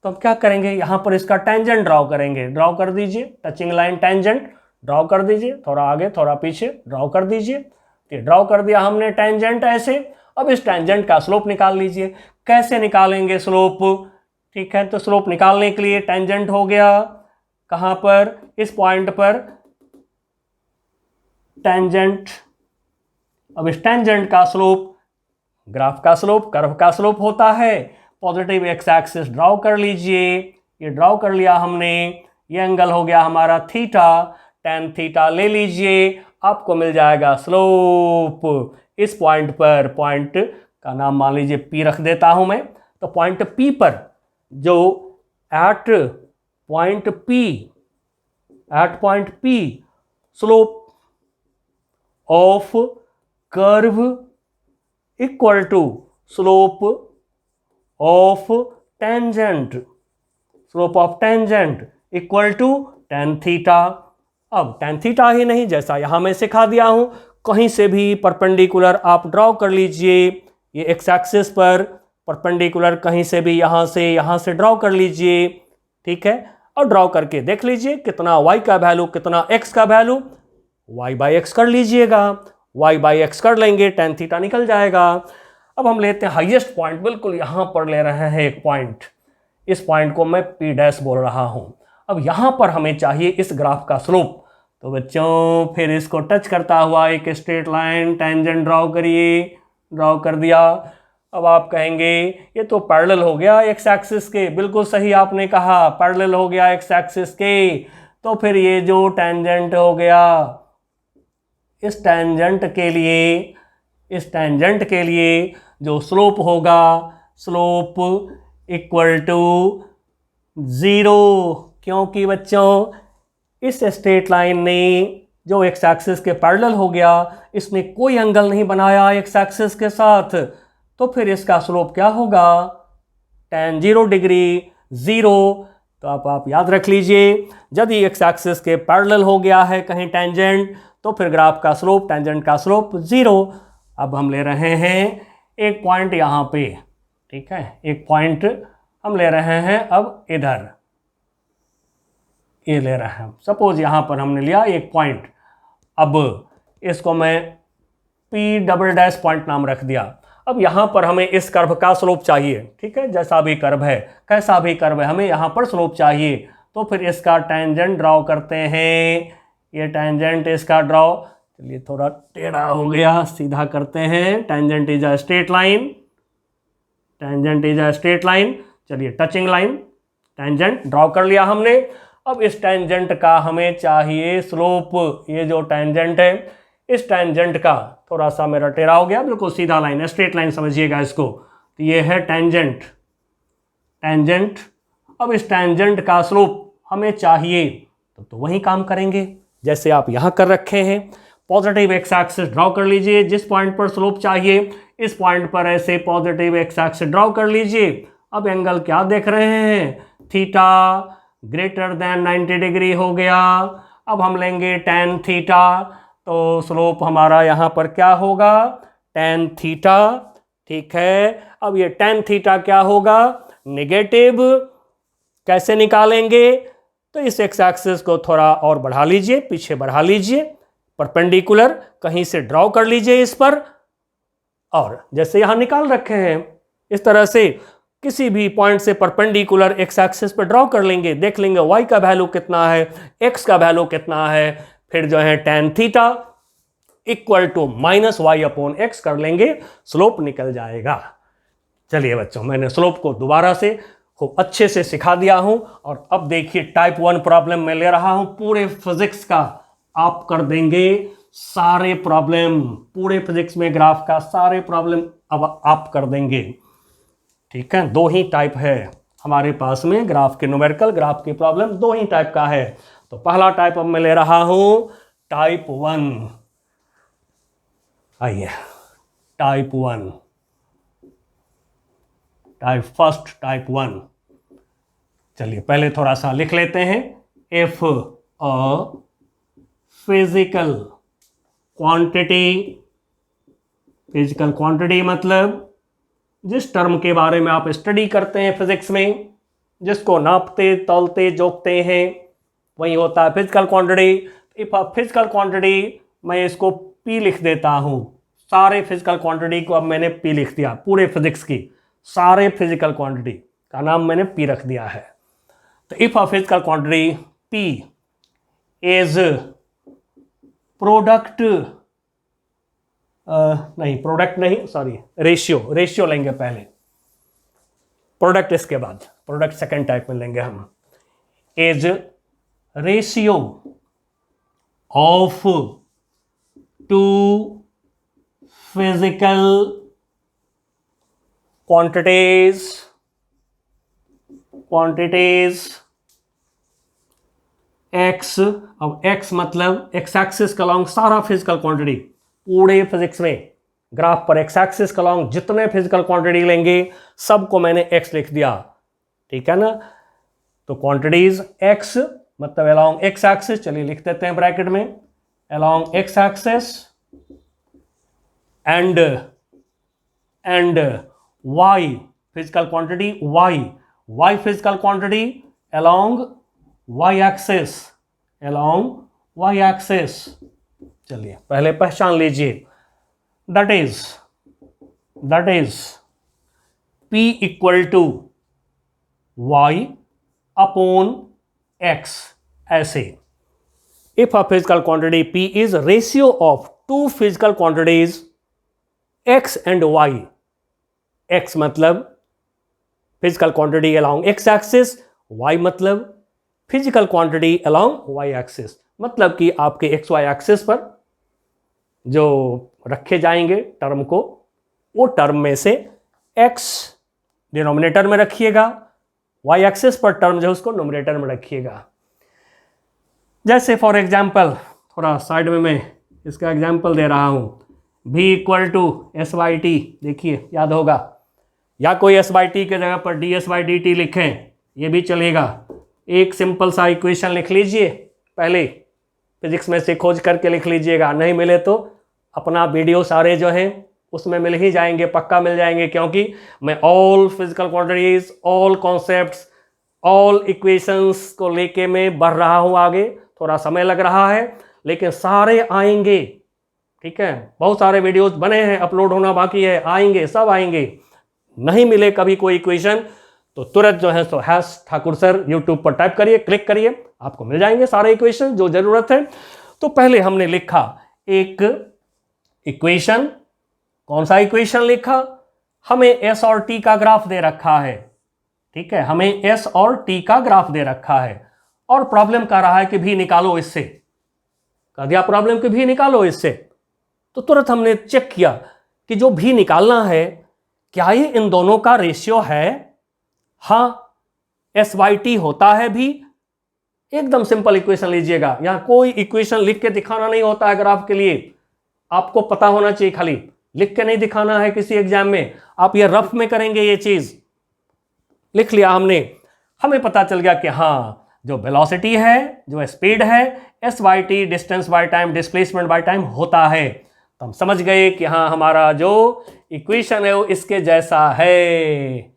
तो अब क्या करेंगे, यहां पर इसका टेंजेंट ड्रॉ करेंगे। ड्रॉ कर दीजिए टचिंग लाइन टेंजेंट, ड्रॉ कर दीजिए, थोड़ा आगे थोड़ा पीछे ड्रॉ कर दीजिए। ये ड्रॉ कर दिया हमने टेंजेंट ऐसे। अब इस टेंजेंट का स्लोप निकाल लीजिए। कैसे निकालेंगे स्लोप, ठीक है, तो स्लोप निकालने के लिए टेंजेंट हो गया कहां पर, इस पॉइंट पर टेंजेंट। अब इस टेंजेंट का स्लोप ग्राफ का स्लोप, कर्व का स्लोप होता है। पॉजिटिव एक्स एक्सिस ड्रॉ कर लीजिए, ये ड्रॉ कर लिया हमने, ये एंगल हो गया हमारा थीटा, tan थीटा ले लीजिए, आपको मिल जाएगा स्लोप। इस पॉइंट पर, पॉइंट का नाम मान लीजिए P रख देता हूं मैं, तो पॉइंट P पर जो at point P slope of curve equal to slope of tangent, slope of tangent equal to tan theta. अब tan थीटा ही नहीं, जैसा यहां मैं सिखा दिया हूं, कहीं से भी परपेंडिकुलर आप ड्रॉ कर लीजिए, ये एक्स एक्सिस पर परपेंडिकुलर कहीं से भी यहाँ से ड्रॉ कर लीजिए, ठीक है। और ड्रॉ करके देख लीजिए कितना y का वैल्यू कितना x का वैल्यू, y/x कर लीजिएगा, y/x कर लेंगे, tan थीटा निकल जाएगा। अब हम लेते हैं हाईएस्ट पॉइंट, बिल्कुल यहाँ पर ले रहे हैं एक पॉइंट, इस पॉइंट को मैं P' बोल रहा हूँ। अब यहाँ पर हमें चाहिए इस ग्राफ का स्लोप, तो बच्चों फिर इसको टच करता हुआ एक स्ट्रेट लाइन टेंजेंट ड्रॉ करिए, ड्रॉ कर दिया। अब आप कहेंगे ये तो पैरेलल हो गया एक्स एक्सिस के, बिल्कुल सही आपने कहा, पैरेलल हो गया एक्स एक्सिस के। तो फिर ये जो टेंजेंट हो गया, इस टेंजेंट के लिए जो स्लोप होगा, स्लोप इक्वल टू 0, क्योंकि बच्चों इस स्ट्रेट लाइन ने जो एक्स एक्सिस के पैरेलल हो गया, इसने कोई एंगल नहीं बनाया एक्स एक्सिस के साथ, तो फिर इसका स्लोप क्या होगा, tan 0 डिग्री 0। तो आप याद रख लीजिए, यदि एक्स एक्सिस के पैरेलल हो गया है कहीं टेंजेंट, तो फिर ग्राफ का स्लोप, टेंजेंट का स्लोप 0। अब हम ले रहे हैं एक पॉइंट यहाँ पे, ठीक है, एक पॉइंट हम ले रहे हैं अब इधर, ये ले रहे हैं, सपोज यहाँ पर हमने लिया एक पॉइंट। अब इसको मैं P" पॉइंट नाम रख दिया। अब यहाँ पर हमें इस कर्व का स्लोप चाहिए, ठीक है, जैसा भी कर्व है, कैसा भी कर्व है, हमें यहाँ पर स्लोप चाहिए। तो फिर इसका टेंजेंट ड्रॉ करते हैं, ये टेंजेंट इसका ड्रॉ, चलिए थोड़ा टेढ़ा हो गया, सीधा करते हैं। Tangent is a straight line, tangent is a straight line, चलिए टचिंग लाइन, टेंजेंट ड्रॉ कर लिया हमने। अब इस टेंजेंट का हमें चाहिए स्लोप, ये जो टेंजेंट है, इस टेंजेंट का थोड़ा सा मेरा टेढ़ा हो गया, बिल्कुल सीधा लाइन है, स्ट्रेट लाइन समझिएगा इसको। तो ये है टेंजेंट, टेंजेंट। अब इस टेंजेंट का स्लोप हमें चाहिए, तो वही काम करेंगे जैसे आप यहाँ कर रखे हैं। पॉजिटिव एक्स एक्सिस ड्रॉ कर लीजिए, जिस पॉइंट पर स्लोप चाहिए इस पॉइंट पर ऐसे पॉजिटिव एक्स एक्सिस ड्रॉ कर लीजिए। अब एंगल क्या देख रहे हैं, थीटा ग्रेटर देन 90 डिग्री हो गया। अब हम लेंगे tan थीटा, तो स्लोप हमारा यहाँ पर क्या होगा, tan थीटा, ठीक है। अब ये tan थीटा क्या होगा, नेगेटिव। कैसे निकालेंगे, तो इस एक्स एक्सिस को थोड़ा और बढ़ा लीजिए, पीछे बढ़ा लीजिए, परपेंडिकुलर कहीं से ड्रॉ कर लीजिए इस पर, और जैसे यहाँ निकाल रखे हैं इस तरह से किसी भी पॉइंट से परपेंडिकुलर एक्स एक्सिस पर ड्रॉ कर लेंगे, देख लेंगे y का वैल्यू कितना है, x का वैल्यू कितना है, फिर जो है tan theta equal to -y/x कर लेंगे, स्लोप निकल जाएगा। चलिए बच्चों, मैंने स्लोप को दोबारा से खूब अच्छे से सिखा दिया हूं। और अब देखिए टाइप 1 प्रॉब्लम मैं ले रहा हूं, पूरे फिजिक्स का आप कर देंगे सारे प्रॉब्लम, पूरे फिजिक्स में ग्राफ का सारे प्रॉब्लम अब आप कर देंगे, ठीक है। 2 ही टाइप है हमारे पास में, ग्राफ के न्यूमेरिकल, ग्राफ की प्रॉब्लम 2 ही टाइप का है। तो पहला टाइप अब मैं ले रहा हूं टाइप 1। आइए टाइप 1, फर्स्ट टाइप 1। चलिए पहले थोड़ा सा लिख लेते हैं। इफ अ फिजिकल क्वांटिटी मतलब जिस टर्म के बारे में आप स्टडी करते हैं फिजिक्स में, जिसको नापते तौलते जोकते हैं, वही होता है physical quantity. If a physical quantity, मैं इसको P लिख देता हूं, सारे फिजिकल क्वांटिटी को अब मैंने P लिख दिया, पूरे फिजिक्स की सारे फिजिकल क्वांटिटी का नाम मैंने P रख दिया है। तो if a physical quantity P is ratio लेंगे पहले, प्रोडक्ट इसके बाद, प्रोडक्ट सेकेंड टाइप में लेंगे हम। Is ratio of 2 physical quantities x। अब x मतलब x एक्सिस का लॉन्ग सारा फिजिकल क्वांटिटी, पूरे फिजिक्स में ग्राफ पर x एक्सिस का लॉन्ग जितने फिजिकल क्वांटिटी लेंगे सबको मैंने x लिख दिया, ठीक है ना। तो क्वांटिटीज x मतलब अलोंग x एक्सिस, चलिए लिख देते हैं ब्रैकेट में, along x axis and and y physical quantity y physical quantity along y axis चलिए पहले पहचान लीजिए, that is P equal to y upon x ऐसे। If a physical quantity P is ratio of two physical quantities x and y, x मतलब physical quantity along x axis, y मतलब physical quantity along y axis, मतलब कि आपके x y axis पर जो रखे जाएंगे टर्म को, वो टर्म में से x डिनोमिनेटर में रखिएगा, y एक्सिस पर टर्म जो है उसको नोमिनेटर में रखिएगा। जैसे फॉर एग्जाम्पल, थोड़ा साइड में मैं इसका एग्जाम्पल दे रहा हूं, v equal to S by T, देखिए याद होगा, या कोई एस बाई टी के जगह पर D S by D T लिखें, ये भी चलेगा। एक सिंपल सा इक्वेशन लिख लीजिए, पहले फिजिक्स में से खोज करके लिख लीजिएगा, नहीं मिले तो अपना वीडियो सारे जो हैं उसमें मिल ही जाएंगे, पक्का मिल जाएंगे, क्योंकि मैं all physical quantities, all concepts, all equations को लेके मैं बढ़ रहा हूँ आगे। थोड़ा समय लग रहा है लेकिन सारे आएंगे, ठीक है। बहुत सारे वीडियोस बने हैं, अपलोड होना बाकी है, आएंगे, सब आएंगे। नहीं मिले कभी कोई इक्वेशन तो तुरंत जो है सो हैश ठाकुर सर यूट्यूब पर टाइप करिए, क्लिक करिए, आपको मिल जाएंगे सारे इक्वेशन जो जरूरत है। तो पहले हमने लिखा एक इक्वेशन, कौन सा इक्वेशन लिखा, हमें एस और टी का ग्राफ दे रखा है, ठीक है, हमें एस और टी का ग्राफ दे रखा है और प्रॉब्लम कह रहा है कि भी निकालो इससे, कह दिया प्रॉब्लम कि भी निकालो इससे। तो तुरंत हमने चेक किया कि जो भी निकालना है क्या ये इन दोनों का रेशियो है, हाँ एस बाई टी होता है भी। एकदम सिंपल इक्वेशन लीजिएगा, यहां कोई इक्वेशन लिख के दिखाना नहीं होता है ग्राफ के लिए, आपको पता होना चाहिए, खाली लिख के नहीं दिखाना है किसी एग्जाम में, आप ये रफ में करेंगे, ये चीज लिख लिया हमने, हमें पता चल गया कि हाँ जो वेलोसिटी है, जो स्पीड है, S by T distance by time, displacement by time होता है। तो हम समझ गए कि हाँ हमारा जो इक्वेशन है वो इसके जैसा है।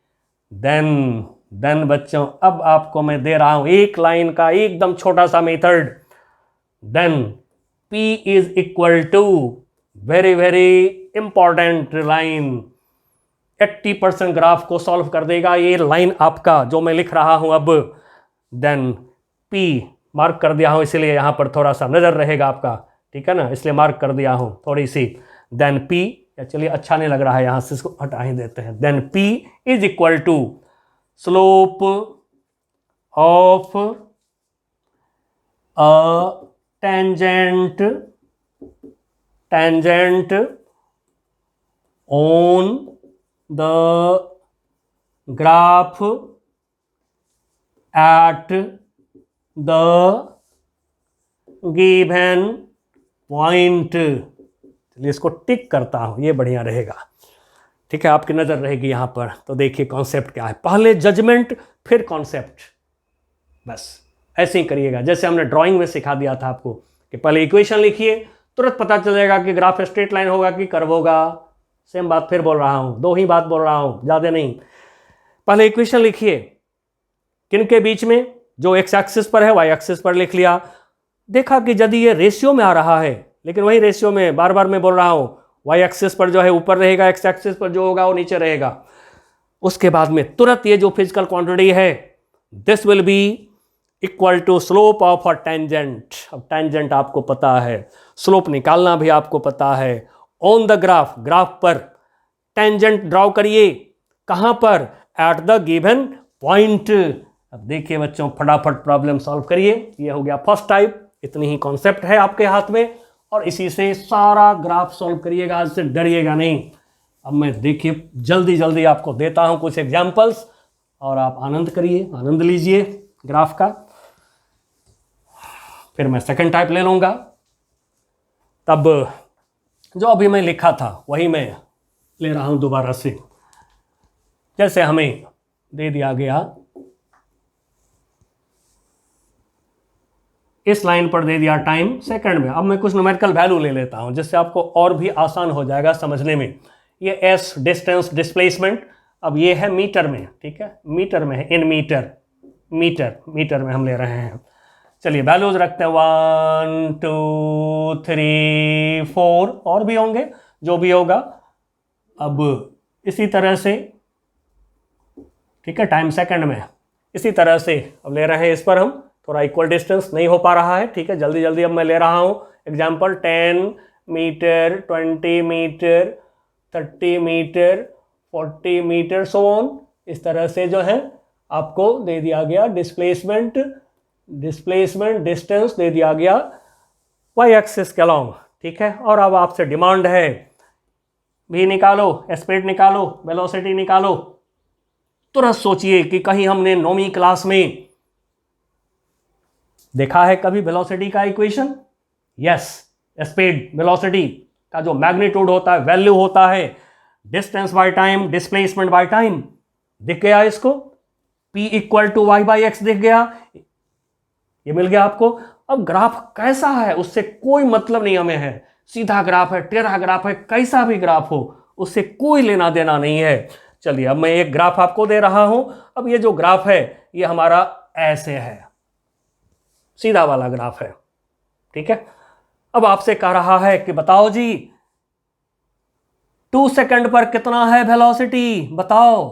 देन बच्चों अब आपको मैं दे रहा हूं एक लाइन का एकदम छोटा सा method. Then P is equal to, very very important line, 80% graph को सॉल्व कर देगा ये लाइन आपका जो मैं लिख रहा हूं अब। देन P मार्क कर दिया हूं, इसलिए यहां पर थोड़ा सा नजर रहेगा आपका, ठीक है ना, इसलिए मार्क कर दिया हूं थोड़ी सी। देन P, चलिए अच्छा नहीं लग रहा है यहां से, इसको हटा ही देते हैं। Then P is equal to slope of a tangent on the graph at the given point। चलिए इसको टिक करता हूं, ये बढ़िया रहेगा, ठीक है, आपकी नजर रहेगी यहां पर। तो देखिए कॉन्सेप्ट क्या है, पहले जजमेंट फिर कॉन्सेप्ट, बस ऐसे ही करिएगा जैसे हमने ड्राइंग में सिखा दिया था आपको कि पहले इक्वेशन लिखिए, तुरंत पता चलेगा कि ग्राफ स्ट्रेट लाइन होगा कि कर्व होगा। सेम बात फिर बोल रहा हूं, दो ही बात बोल रहा हूं, ज्यादा नहीं। पहले इक्वेशन लिखिए, किनके बीच में, जो एक्स एक्सिस पर है वाई एक्सिस पर लिख लिया, देखा कि यदि ये रेशियो में आ रहा है, लेकिन वही रेशियो में बार बार मैं बोल रहा हूं, वाई एक्सिस पर जो है ऊपर रहेगा, एक्स एक्सिस पर जो होगा वो नीचे रहेगा। उसके बाद में तुरंत ये जो फिजिकल क्वांटिटी है, this will be equal to slope of a tangent. अब टेंजेंट आपको पता है, स्लोप निकालना भी आपको पता है। ऑन द ग्राफ, ग्राफ पर टेंजेंट ड्रॉ करिए, कहां पर, एट द गिवन पॉइंट। अब देखिए बच्चों फटाफट प्रॉब्लम सॉल्व करिए, ये हो गया फर्स्ट टाइप, इतनी ही कॉन्सेप्ट है आपके हाथ में और इसी से सारा ग्राफ सॉल्व करिएगा, आज से डरिएगा नहीं। अब मैं देखिए जल्दी जल्दी आपको देता हूं कुछ एग्जाम्पल्स और आप आनंद करिए, आनंद लीजिए ग्राफ का, फिर मैं सेकंड टाइप ले लूंगा। तब जो अभी मैं लिखा था वही मैं ले रहा हूं दोबारा से। जैसे हमें दे दिया गया, इस लाइन पर दे दिया टाइम सेकंड में, अब मैं कुछ न्यूमेरिकल वैल्यू ले लेता हूं जिससे आपको और भी आसान हो जाएगा समझने में। ये एस डिस्टेंस डिस्प्लेसमेंट, अब ये है मीटर में, ठीक है, मीटर में है, इन मीटर, मीटर में हम ले रहे हैं। चलिए वैल्यूज रखते हैं 1 2 3 4, और भी होंगे जो भी होगा। अब इसी तरह से, ठीक है, टाइम सेकंड में इसी तरह से अब ले रहे हैं इस पर हम, थोड़ा इक्वल डिस्टेंस नहीं हो पा रहा है, ठीक है, जल्दी जल्दी अब मैं ले रहा हूँ example 10 metre 20 metre 30 metre 40 metre so on. इस तरह से जो है आपको दे दिया गया डिस्प्लेसमेंट डिस्टेंस दे दिया गया वाई एक्सिस के अलॉन्ग, ठीक है। और अब आपसे डिमांड है भी निकालो, स्पीड निकालो, वेलोसिटी निकालो। तुरंत सोचिए कि कहीं हमने 9वीं क्लास में देखा है कभी वेलोसिटी का इक्वेशन? यस, स्पीड वेलोसिटी का जो मैग्नीट्यूड होता है, वैल्यू होता है distance by time, displacement by time, दिख गया इसको, P equal to Y by X दिख गया, ये मिल गया आपको। अब ग्राफ कैसा है उससे कोई मतलब नहीं हमें है, सीधा ग्राफ है, टेढ़ा ग्राफ है, कैसा भी ग्राफ हो उससे कोई लेना देना नहीं है। चलिए अब मैं एक ग्राफ आपको दे रहा हूं। अब ये जो ग्राफ है ये हमारा ऐसे है, सीधा वाला ग्राफ है, ठीक है। अब आपसे कह रहा है कि बताओ जी 2 सेकंड पर कितना है वेलोसिटी, बताओ।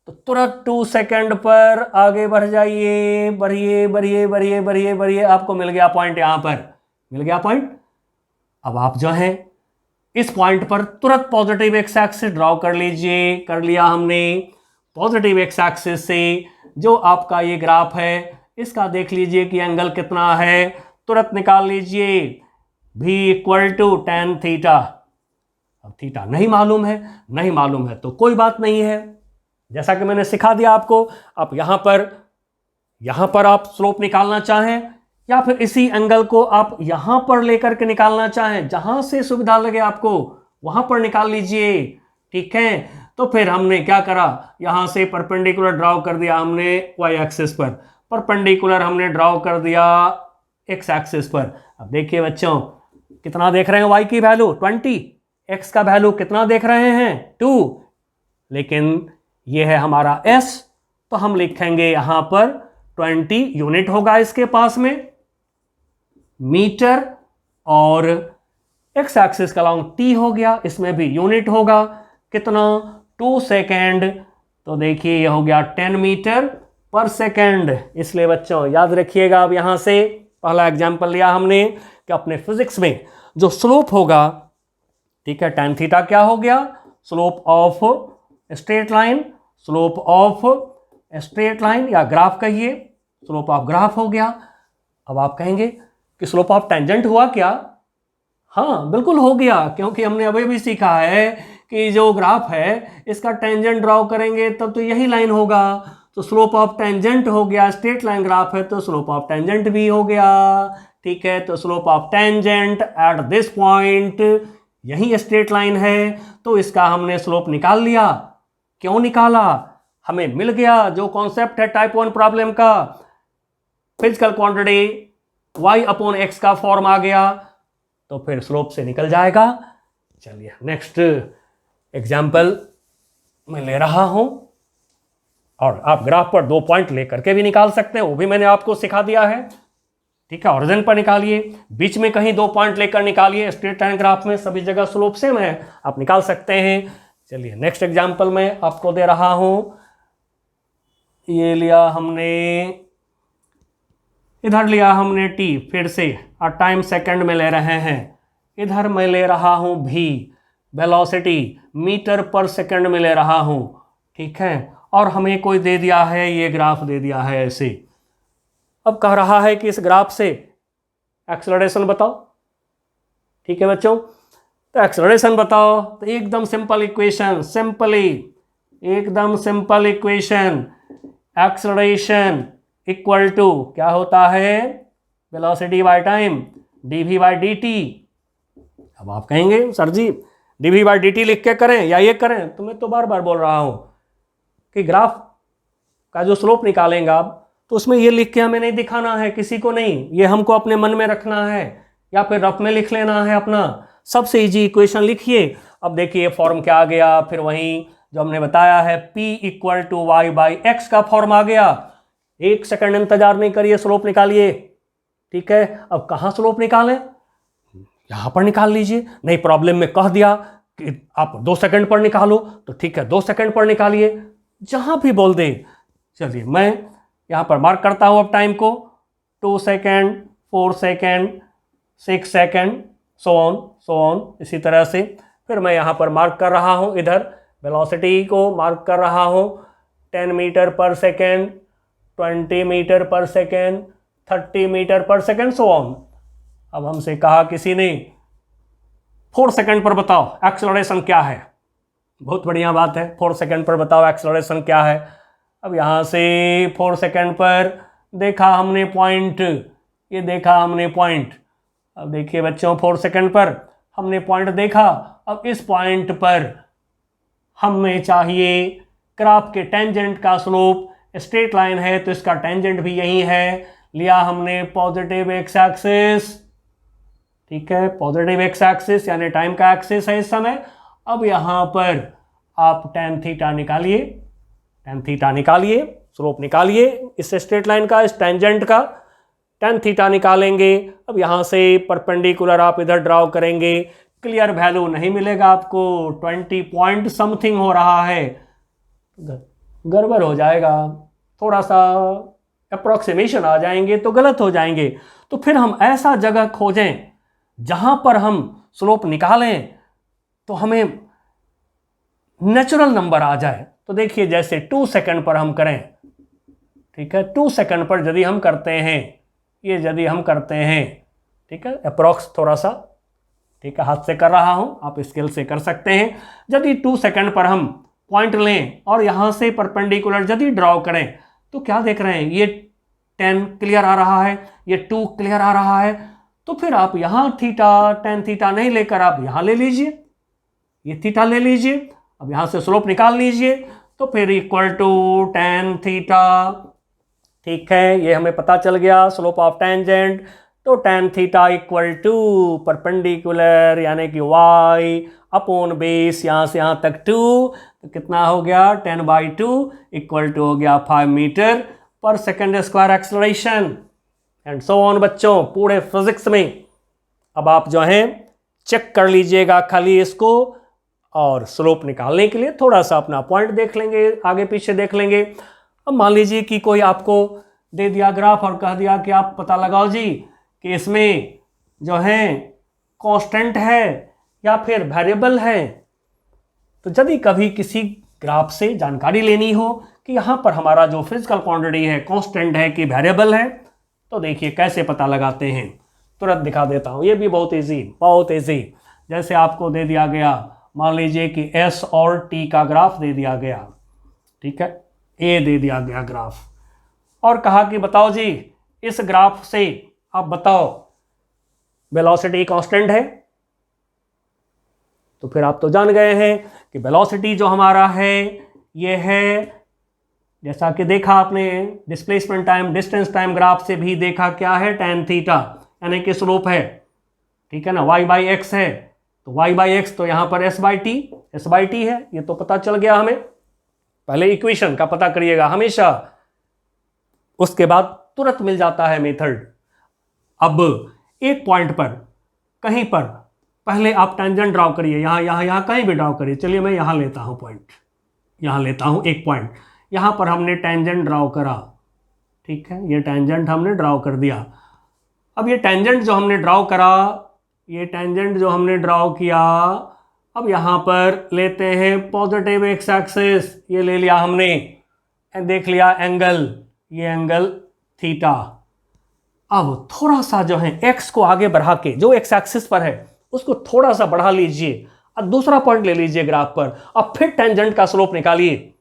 तो तुरंत 2 सेकंड पर आगे बढ़ जाइए, बढ़िए बढ़िए बढ़िए बढ़िए बढ़िए, आपको मिल गया पॉइंट, यहां पर मिल गया पॉइंट। अब आप जो है इस पॉइंट पर तुरंत पॉजिटिव एक्स एक्सिस ड्रॉ कर लीजिए, कर लिया हमने। पॉजिटिव एक्स एक्सिस से जो आपका ये ग्राफ है इसका देख लीजिए कि एंगल कितना है, तुरंत निकाल लीजिए, v equal to tan theta. अब थीटा नहीं मालूम है, नहीं मालूम है तो कोई बात नहीं है, जैसा कि मैंने सिखा दिया आपको। आप यहां पर आप स्लोप निकालना चाहें या फिर इसी एंगल को आप यहां पर लेकर के निकालना चाहें, जहां से सुविधा लगे आपको वहां पर निकाल लीजिए, ठीक है। तो फिर हमने क्या करा, यहां से परपेंडिकुलर ड्रॉ कर दिया हमने वाई एक्सिस पर, परपेंडिकुलर हमने ड्रॉ कर दिया एक्स एक्सिस पर। अब देखिए बच्चों कितना देख रहे हैं, वाई की वैल्यू 20, एक्स का वैल्यू कितना देख रहे हैं 2, लेकिन ये है हमारा एस, तो हम लिखेंगे यहां पर 20 यूनिट होगा इसके पास में मीटर, और एक्स एक्सिस का अलॉन्ग टी हो गया, इसमें भी यूनिट होगा कितना 2 सेकेंड। तो देखिए ये हो गया 10 मीटर पर सेकेंड। इसलिए बच्चों याद रखिएगा, अब यहां से पहला एग्जाम्पल लिया हमने कि अपने फिजिक्स में जो स्लोप होगा, ठीक है, tan थीटा क्या हो गया, slope of straight line, slope of straight line या ग्राफ कहिए, स्लोप ऑफ ग्राफ हो गया। अब आप कहेंगे कि स्लोप ऑफ टेंजेंट हुआ क्या? हाँ बिल्कुल हो गया, क्योंकि हमने अभी भी सीखा है कि जो ग्राफ है इसका टेंजेंट ड्रॉ करेंगे तब तो यही लाइन होगा, तो स्लोप ऑफ टेंजेंट हो गया, स्ट्रेट लाइन ग्राफ है तो स्लोप ऑफ टेंजेंट भी हो गया, ठीक है। तो slope of tangent at this point, यही स्ट्रेट लाइन है, तो इसका हमने स्लोप निकाल लिया। क्यों निकाला? हमें मिल गया जो कॉन्सेप्ट है टाइप 1 प्रॉब्लम का, physical quantity y upon x का फॉर्म आ गया, तो फिर स्लोप से निकल जाएगा। चलिए नेक्स्ट एग्जाम्पल मैं ले रहा हूं, और आप ग्राफ पर 2 पॉइंट लेकर के भी निकाल सकते हैं, वो भी मैंने आपको सिखा दिया है, ठीक है। ओरिजिन पर निकालिए, बीच में कहीं 2 पॉइंट लेकर निकालिए, स्ट्रेट लाइन ग्राफ में सभी जगह स्लोप सेम है, आप निकाल सकते हैं। चलिए नेक्स्ट एग्जाम्पल मैं आपको दे रहा हूं, ये लिया हमने, इधर लिया हमने t, फिर से और टाइम सेकंड में ले रहे हैं, इधर मैं ले रहा हूं v, वेलोसिटी मीटर पर सेकंड में ले रहा हूं, ठीक है। और हमें कोई दे दिया है, ये ग्राफ दे दिया है ऐसे। अब कह रहा है कि इस ग्राफ से एक्सेलरेशन बताओ, ठीक है बच्चों। तो एक्सेलरेशन बताओ, तो एकदम सिंपल इक्वेशन, सिंपली एकदम simple equation, acceleration equal to क्या होता है, velocity by time dv by dt। अब आप कहेंगे sir ji dv by dt लिख के करें या ये करें, तो मैं तो बार बार बोल रहा हूं कि ग्राफ का जो स्लोप निकालेंगे आप, तो उसमें ये लिख के हमें नहीं दिखाना है किसी को नहीं, ये हमको अपने मन में रखना है या फिर रफ में लिख लेना है अपना। सबसे इजी इक्वेशन लिखिए। अब देखिए फॉर्म क्या आ गया, फिर वहीं जो हमने बताया है P equal to Y by X का फॉर्म आ गया। एक सेकंड इंतजार नहीं करिए, स्लोप निकालिए। ठीक है, अब कहां स्लोप निकालें, यहां पर निकाल लीजिए। नहीं, प्रॉब्लम में कह दिया कि आप 2 सेकंड पर निकालो, तो ठीक है 2 सेकंड पर निकालिए, जहां भी बोल दे। चलिए मैं यहां पर मार्क करता हूं अब टाइम को, 2 second, 4 second, 6 second, so on इसी तरह से। फिर मैं यहां पर मार्क कर रहा हूं, इधर वेलोसिटी को मार्क कर रहा हूं, 10 मीटर पर सेकेंड, 20 मीटर पर सेकेंड, 30 मीटर पर सेकेंड, सो ऑन। अब हमसे कहा किसी ने 4 सेकंड पर बताओ एक्सेलरेशन क्या है। बहुत बढ़िया बात है, 4 सेकंड पर बताओ एक्सेलरेशन क्या है। अब यहाँ से 4 सेकंड पर देखा हमने पॉइंट, ये देखा हमने पॉइंट। अब देखिए बच्चों, 4 सेकंड पर हमने पॉइंट देखा। अब इस पॉइंट पर हमें चाहिए ग्राफ के टेंजेंट का स्लोप। स्ट्रेट लाइन है तो इसका टेंजेंट भी यही है, लिया हमने पॉजिटिव एक्स एक्सिस। ठीक है, पॉजिटिव एक्स एक्सिस यानी टाइम का एक्सिस है इस समय। अब यहां पर आप टेन थीटा निकालिए, टेन थीटा निकालिए, स्लोप निकालिए इस स्ट्रेट लाइन का, इस टेंजेंट का टेन थीटा निकालेंगे। अब यहां से परपेंडिकुलर आप इधर ड्रॉ करेंगे, क्लियर वैल्यू नहीं मिलेगा आपको, 20 पॉइंट समथिंग हो रहा है, गड़बड़ हो जाएगा, थोड़ा सा अप्रोक्सीमेशन आ जाएंगे तो गलत हो जाएंगे। तो फिर हम ऐसा जगह खोजें जहां पर हम स्लोप निकालें तो हमें नेचुरल नंबर आ जाए। तो देखिए जैसे 2 सेकंड पर हम करें, ठीक है, 2 सेकंड पर यदि हम करते हैं, ये यदि हम करते हैं, ठीक है, अप्रोक्स थोड़ा सा, ठीक है, हाथ से कर रहा हूं, आप स्केल से कर सकते हैं। यदि 2 सेकंड पर हम पॉइंट लें और यहां से परपेंडिकुलर यदि ड्रॉ करें तो क्या देख रहे हैं, ये 10 क्लियर आ रहा है, ये 2 क्लियर आ रहा है। तो फिर आप यहां थीटा, टेन थीटा नहीं लेकर आप यहां ले लीजिए, ये थीटा ले लीजिए। अब यहां से स्लोप निकाल लीजिए, तो फिर इक्वल टू टेन थीटा। ठीक है, ये हमें पता चल गया स्लोप ऑफ टेंजेंट। तो tan theta equal to perpendicular यानी कि वाई अपॉन बेस, यहां से यहां तक 2, तो कितना हो गया 10/2 इक्वल टू हो गया 5 मीटर पर second square acceleration and so on. बच्चों पूरे फिजिक्स में अब आप जो हैं चेक कर लीजिएगा खाली इसको, और स्लोप निकालने के लिए थोड़ा सा अपना पॉइंट देख लेंगे, आगे पीछे देख लेंगे। अब मान लीजिए कि कोई आपको दे दिया ग्राफ और कह दिया कि आप पता लगाओ जी कि इसमें जो है कांस्टेंट है या फिर वेरिएबल है। तो यदि कभी किसी ग्राफ से जानकारी लेनी हो कि यहाँ पर हमारा जो फिजिकल क्वांटिटी है कांस्टेंट है कि वेरिएबल है, तो देखिए कैसे पता लगाते हैं, तुरंत दिखा देता हूँ। ये भी बहुत इजी, बहुत इजी। जैसे आपको दे दिया गया, मान लीजिए कि एस और टी का ग्राफ दे दिया गया, ठीक है, ए दे दिया गया ग्राफ, और कहा कि बताओ जी इस ग्राफ से आप बताओ वेलोसिटी कांस्टेंट है। तो फिर आप तो जान गए हैं कि वेलोसिटी जो हमारा है ये है, जैसा कि देखा आपने displacement time distance time graph से भी देखा, क्या है टेन थीटा यानी कि स्लोप है, ठीक है ना, वाई बाई एक्स है, तो वाई बाई एक्स तो यहां पर एस बाई टी है, ये तो पता चल गया हमें। पहले इक्वेशन का पता करिएगा हमेशा, उसके बाद तुरंत मिल जाता है मेथड। अब एक पॉइंट पर कहीं पर पहले आप टेंजेंट ड्रॉ करिए, यहां कहीं भी ड्रॉ करिए। चलिए मैं यहां लेता हूं पॉइंट, यहां लेता हूं एक पॉइंट, यहां पर हमने टेंजेंट ड्रॉ करा, ठीक है, ये टेंजेंट हमने ड्रॉ कर दिया। अब ये टेंजेंट जो हमने ड्रॉ करा, ये टेंजेंट जो हमने ड्रॉ किया, अब यहां पर लेते हैं पॉजिटिव एक्स एक्सिस, ये ले लिया हमने, देख लिया एंगल, ये एंगल थीटा। अब थोड़ा सा जो है एक्स को आगे बढ़ा के, जो एक्स एक्सिस पर है उसको थोड़ा सा बढ़ा लीजिए और दूसरा पॉइंट ले लीजिए ग्राफ पर, अब फिर टेंजेंट का स्लोप निकालिए।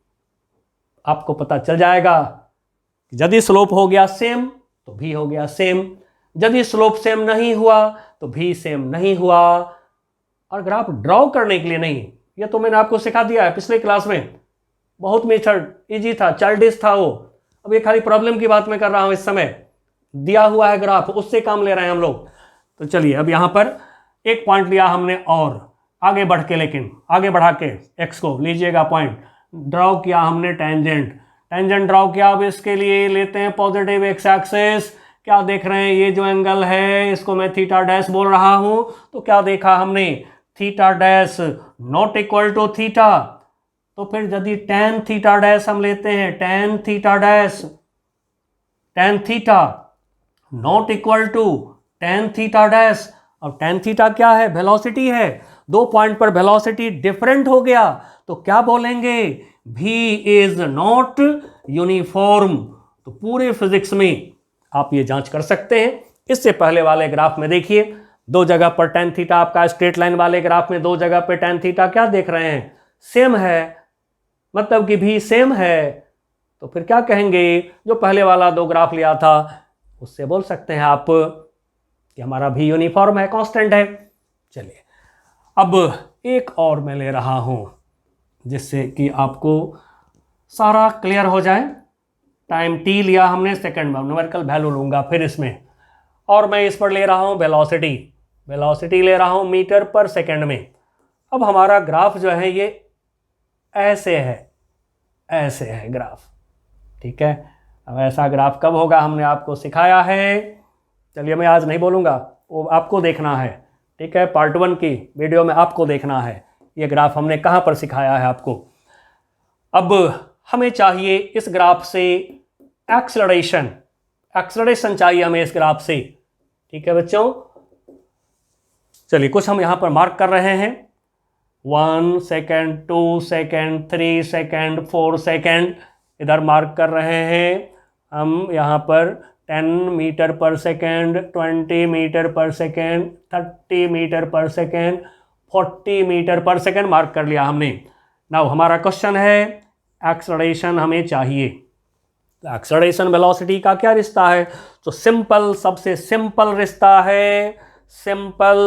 आपको पता चल जाएगा यदि स्लोप हो गया सेम तो भी हो गया सेम, यदि स्लोप सेम नहीं हुआ तो भी सेम नहीं हुआ। और ग्राफ ड्रॉ करने के लिए नहीं, ये तो मैंने आपको सिखा दिया है पिछले क्लास में, बहुत मेथड इजी था, चाइल्डिश था वो। अब ये खाली प्रॉब्लम की बात मैं कर रहा हूं, इस समय दिया हुआ है ग्राफ, उससे काम ले रहे हैं हम लोग। तो चलिए अब यहां पर एक पॉइंट लिया हमने और आगे बढ़ के, लेकिन आगे बढ़ा के एक्स को लीजिएगा पॉइंट, ड्रॉ किया हमने टेंजेंट, टेंजेंट ड्रॉ किया। अब इसके लिए लेते हैं पॉजिटिव एक्स एक्सिस। क्या देख रहे हैं, ये जो एंगल है इसको मैं थीटा डैश बोल रहा हूं। तो क्या देखा हमने, theta dash not equal to theta. तो फिर यदि टेन थीटा डैश हम लेते हैं, tan theta dash, tan theta not equal to tan theta dash. अब टेन थीटा क्या है, वेलोसिटी है, दो पॉइंट पर वेलोसिटी डिफरेंट हो गया तो क्या बोलेंगे, v इज नॉट यूनिफॉर्म। तो पूरे फिजिक्स में आप ये जांच कर सकते हैं। इससे पहले वाले ग्राफ में देखिए, दो जगह पर टेन थीटा आपका स्ट्रेट लाइन वाले ग्राफ में दो जगह पर टेन थीटा क्या देख रहे हैं, सेम है, मतलब कि भी सेम है। तो फिर क्या कहेंगे, जो पहले वाला दो ग्राफ लिया था उससे बोल सकते हैं आप कि हमारा भी यूनिफॉर्म है, कांस्टेंट है। चलिए अब एक और मैं ले रहा हूं जिससे कि आपको सारा क्लियर हो जाए। टाइम t लिया हमने सेकंड में, न्यूमेरिकल वैल्यू लूंगा फिर इसमें, और मैं इस पर ले रहा हूं वेलोसिटी, वेलोसिटी ले रहा हूं मीटर पर सेकंड में। अब हमारा ग्राफ जो है ये ऐसे है, ऐसे है ग्राफ, ठीक है। अब ऐसा ग्राफ कब होगा हमने आपको सिखाया है, चलिए मैं आज नहीं बोलूँगा, वो आपको देखना है, ठीक है। पार्ट 1 की वीडियो में आपको देखना है ये ग्राफ हमने कहाँ पर सिखाया है आपको। अब हमें चाहिए इस ग्राफ से एक्सेलरेशन, एक्सेलरेशन चाहिए हमें इस ग्राफ से, ठीक है बच्चों। चलिए कुछ हम यहाँ पर मार्क कर रहे हैं, 1 सेकेंड, 2 सेकेंड, 3 सेकेंड, 4 सेकेंड इधर मार्क कर रहे हैं हम। यहाँ पर 10 मीटर पर सेकेंड, 20 मीटर पर सेकेंड, 30 मीटर पर सेकेंड, 40 मीटर पर सेकेंड मार्क कर लिया हमने। नाउ हमारा क्वेश्चन है एक्सेलरेशन हमें चाहिए। एक्सेलरेशन वेलोसिटी का क्या रिश्ता है, तो सिंपल, सबसे सिंपल रिश्ता है, सिंपल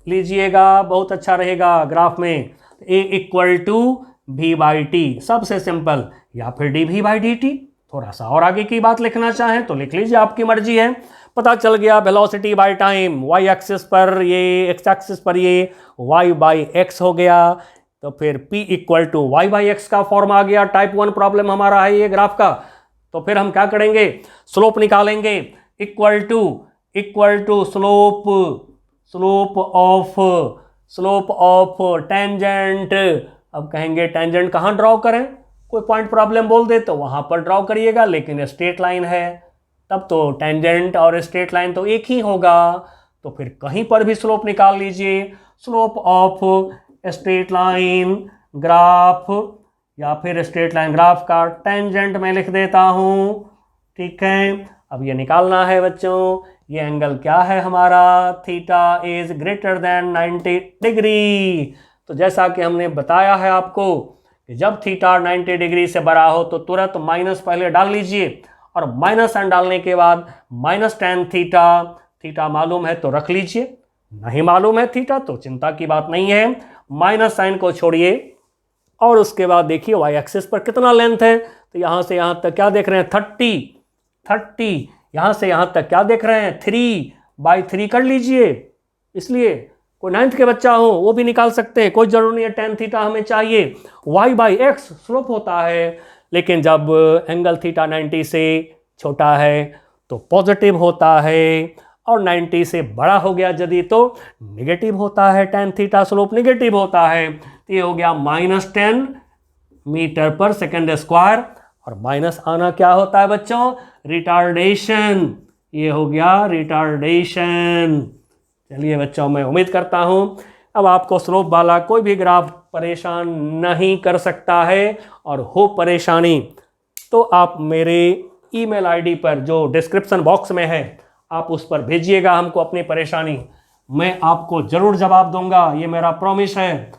लीजिएगा, बहुत अच्छा रहेगा ग्राफ में। A equal to V by T, सबसे सिंपल, या फिर D V by D T. थोड़ा सा और आगे की बात लिखना चाहें तो लिख लीजिए, आपकी मर्जी है। पता चल गया velocity by time, Y axis पर ये, एक्स एक्सिस पर ये वाई बाई एक्स हो गया। तो फिर P equal to Y by X का फॉर्म आ गया। टाइप 1 प्रॉब्लम हमारा है ये ग्राफ का। तो फिर हम क्या करेंगे, स्लोप निकालेंगे, equal to slope, slope of tangent. अब कहेंगे टेंजेंट कहाँ ड्रॉ करें, कोई पॉइंट प्रॉब्लम बोल दे तो वहां पर ड्रॉ करिएगा, लेकिन स्ट्रेट लाइन है तब तो टेंजेंट और स्ट्रेट लाइन तो एक ही होगा। तो फिर कहीं पर भी स्लोप निकाल लीजिए, slope of straight line graph, या फिर स्ट्रेट लाइन ग्राफ का टेंजेंट मैं लिख देता हूं, ठीक है। अब ये निकालना है बच्चों, ये एंगल क्या है हमारा, theta is greater than 90 degree. तो जैसा कि हमने बताया है आपको कि जब थीटा 90 डिग्री से बड़ा हो तो तुरंत माइनस पहले डाल लीजिए, और माइनस साइन डालने के बाद माइनस टेन थीटा, थीटा मालूम है तो रख लीजिए, नहीं मालूम है थीटा तो चिंता की बात नहीं है, माइनस साइन को छोड़िए। और उसके बाद देखिए वाई एक्सिस पर कितना लेंथ है, तो यहाँ से यहाँ तक क्या देख रहे हैं, 30, यहाँ से यहाँ तक क्या देख रहे हैं, 3/3 कर लीजिए। इसलिए कोई 9th के बच्चा हो वो भी निकाल सकते हैं, कोई जरूरी नहीं है टेन थीटा हमें चाहिए। वाई बाई एक्स स्लोप होता है, लेकिन जब एंगल थीटा 90 से छोटा है तो पॉजिटिव होता है, और 90 से बड़ा हो गया यदि तो नेगेटिव होता है, टेन थीटा स्लोप नेगेटिव होता है। तो ये हो गया -10 मीटर पर सेकेंड स्क्वायर, और माइनस आना क्या होता है बच्चों, रिटार्डेशन, ये हो गया रिटार्डेशन। चलिए बच्चों, मैं उम्मीद करता हूं अब आपको स्लोप वाला कोई भी ग्राफ परेशान नहीं कर सकता है, और हो परेशानी तो आप मेरे ईमेल आईडी पर जो डिस्क्रिप्शन बॉक्स में है आप उस पर भेजिएगा हमको अपनी परेशानी, मैं आपको ज़रूर जवाब दूंगा, ये मेरा प्रॉमिस है।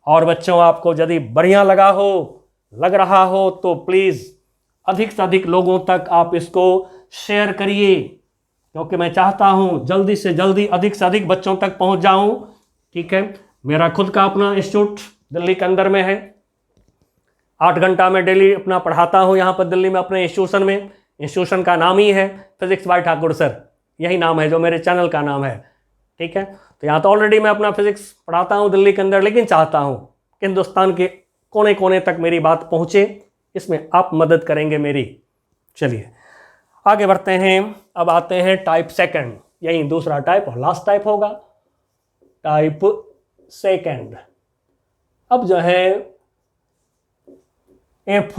और बच्चों आपको यदि बढ़िया लग रहा हो तो प्लीज़ अधिक से अधिक लोगों तक आप इसको शेयर करिए, क्योंकि मैं चाहता हूं जल्दी से जल्दी अधिक से अधिक बच्चों तक पहुंच जाऊं, ठीक है। मेरा खुद का अपना इंस्टीट्यूट दिल्ली के अंदर में है, 8 घंटा में डेली अपना पढ़ाता हूं यहाँ पर दिल्ली में अपने इंस्टीट्यूशन में। इंस्टीट्यूशन का नाम ही है फिजिक्स बाय ठाकुर सर, यही नाम है जो मेरे चैनल का नाम है, ठीक है, तो यहाँ तो ऑलरेडी मैं अपना फिजिक्स पढ़ाता हूँ दिल्ली के अंदर, लेकिन चाहता हूँ कि हिंदुस्तान के कोने कोने तक मेरी बात पहुँचे, इसमें आप मदद करेंगे मेरी। चलिए आगे बढ़ते हैं। अब आते हैं टाइप सेकंड, यही दूसरा टाइप और लास्ट टाइप होगा, टाइप सेकंड। अब जो है एफ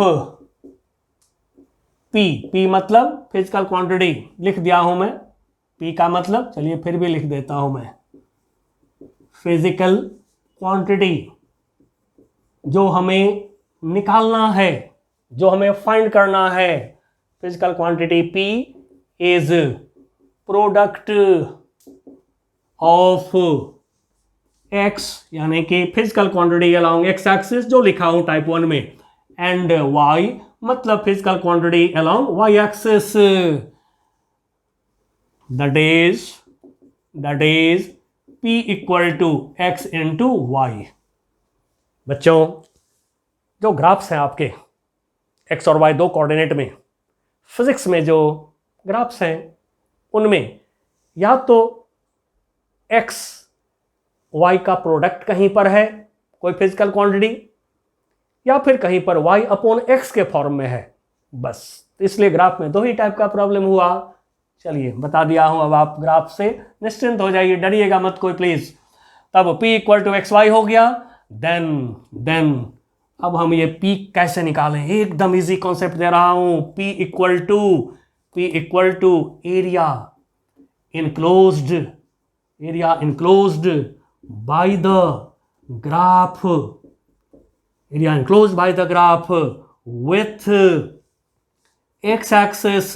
पी मतलब फिजिकल क्वांटिटी लिख दिया हूं मैं, पी का मतलब, चलिए फिर भी लिख देता हूं मैं, फिजिकल क्वांटिटी जो हमें निकालना है, जो हमें फाइंड करना है। Physical quantity P is product of x, यानी कि physical quantity along x axis जो लिखा हूं टाइप 1 में, एंड वाई मतलब physical quantity along y axis, that is P equal to x into y. बच्चों जो ग्राफ्स हैं आपके एक्स और वाई दो कोऑर्डिनेट में, फिजिक्स में जो ग्राफ्स हैं उनमें या तो एक्स वाई का प्रोडक्ट कहीं पर है कोई फिजिकल क्वांटिटी, या फिर कहीं पर वाई अपॉन एक्स के फॉर्म में है, बस। इसलिए ग्राफ में दो ही टाइप का प्रॉब्लम हुआ। चलिए बता दिया हूं, अब आप ग्राफ से निश्चिंत हो जाइए, डरिएगा मत कोई प्लीज। तब P equal to x y हो गया, देन अब हम ये P कैसे निकालें, एकदम इजी कॉन्सेप्ट दे रहा हूं। P equal to area enclosed by the graph, area enclosed by the graph with x axis.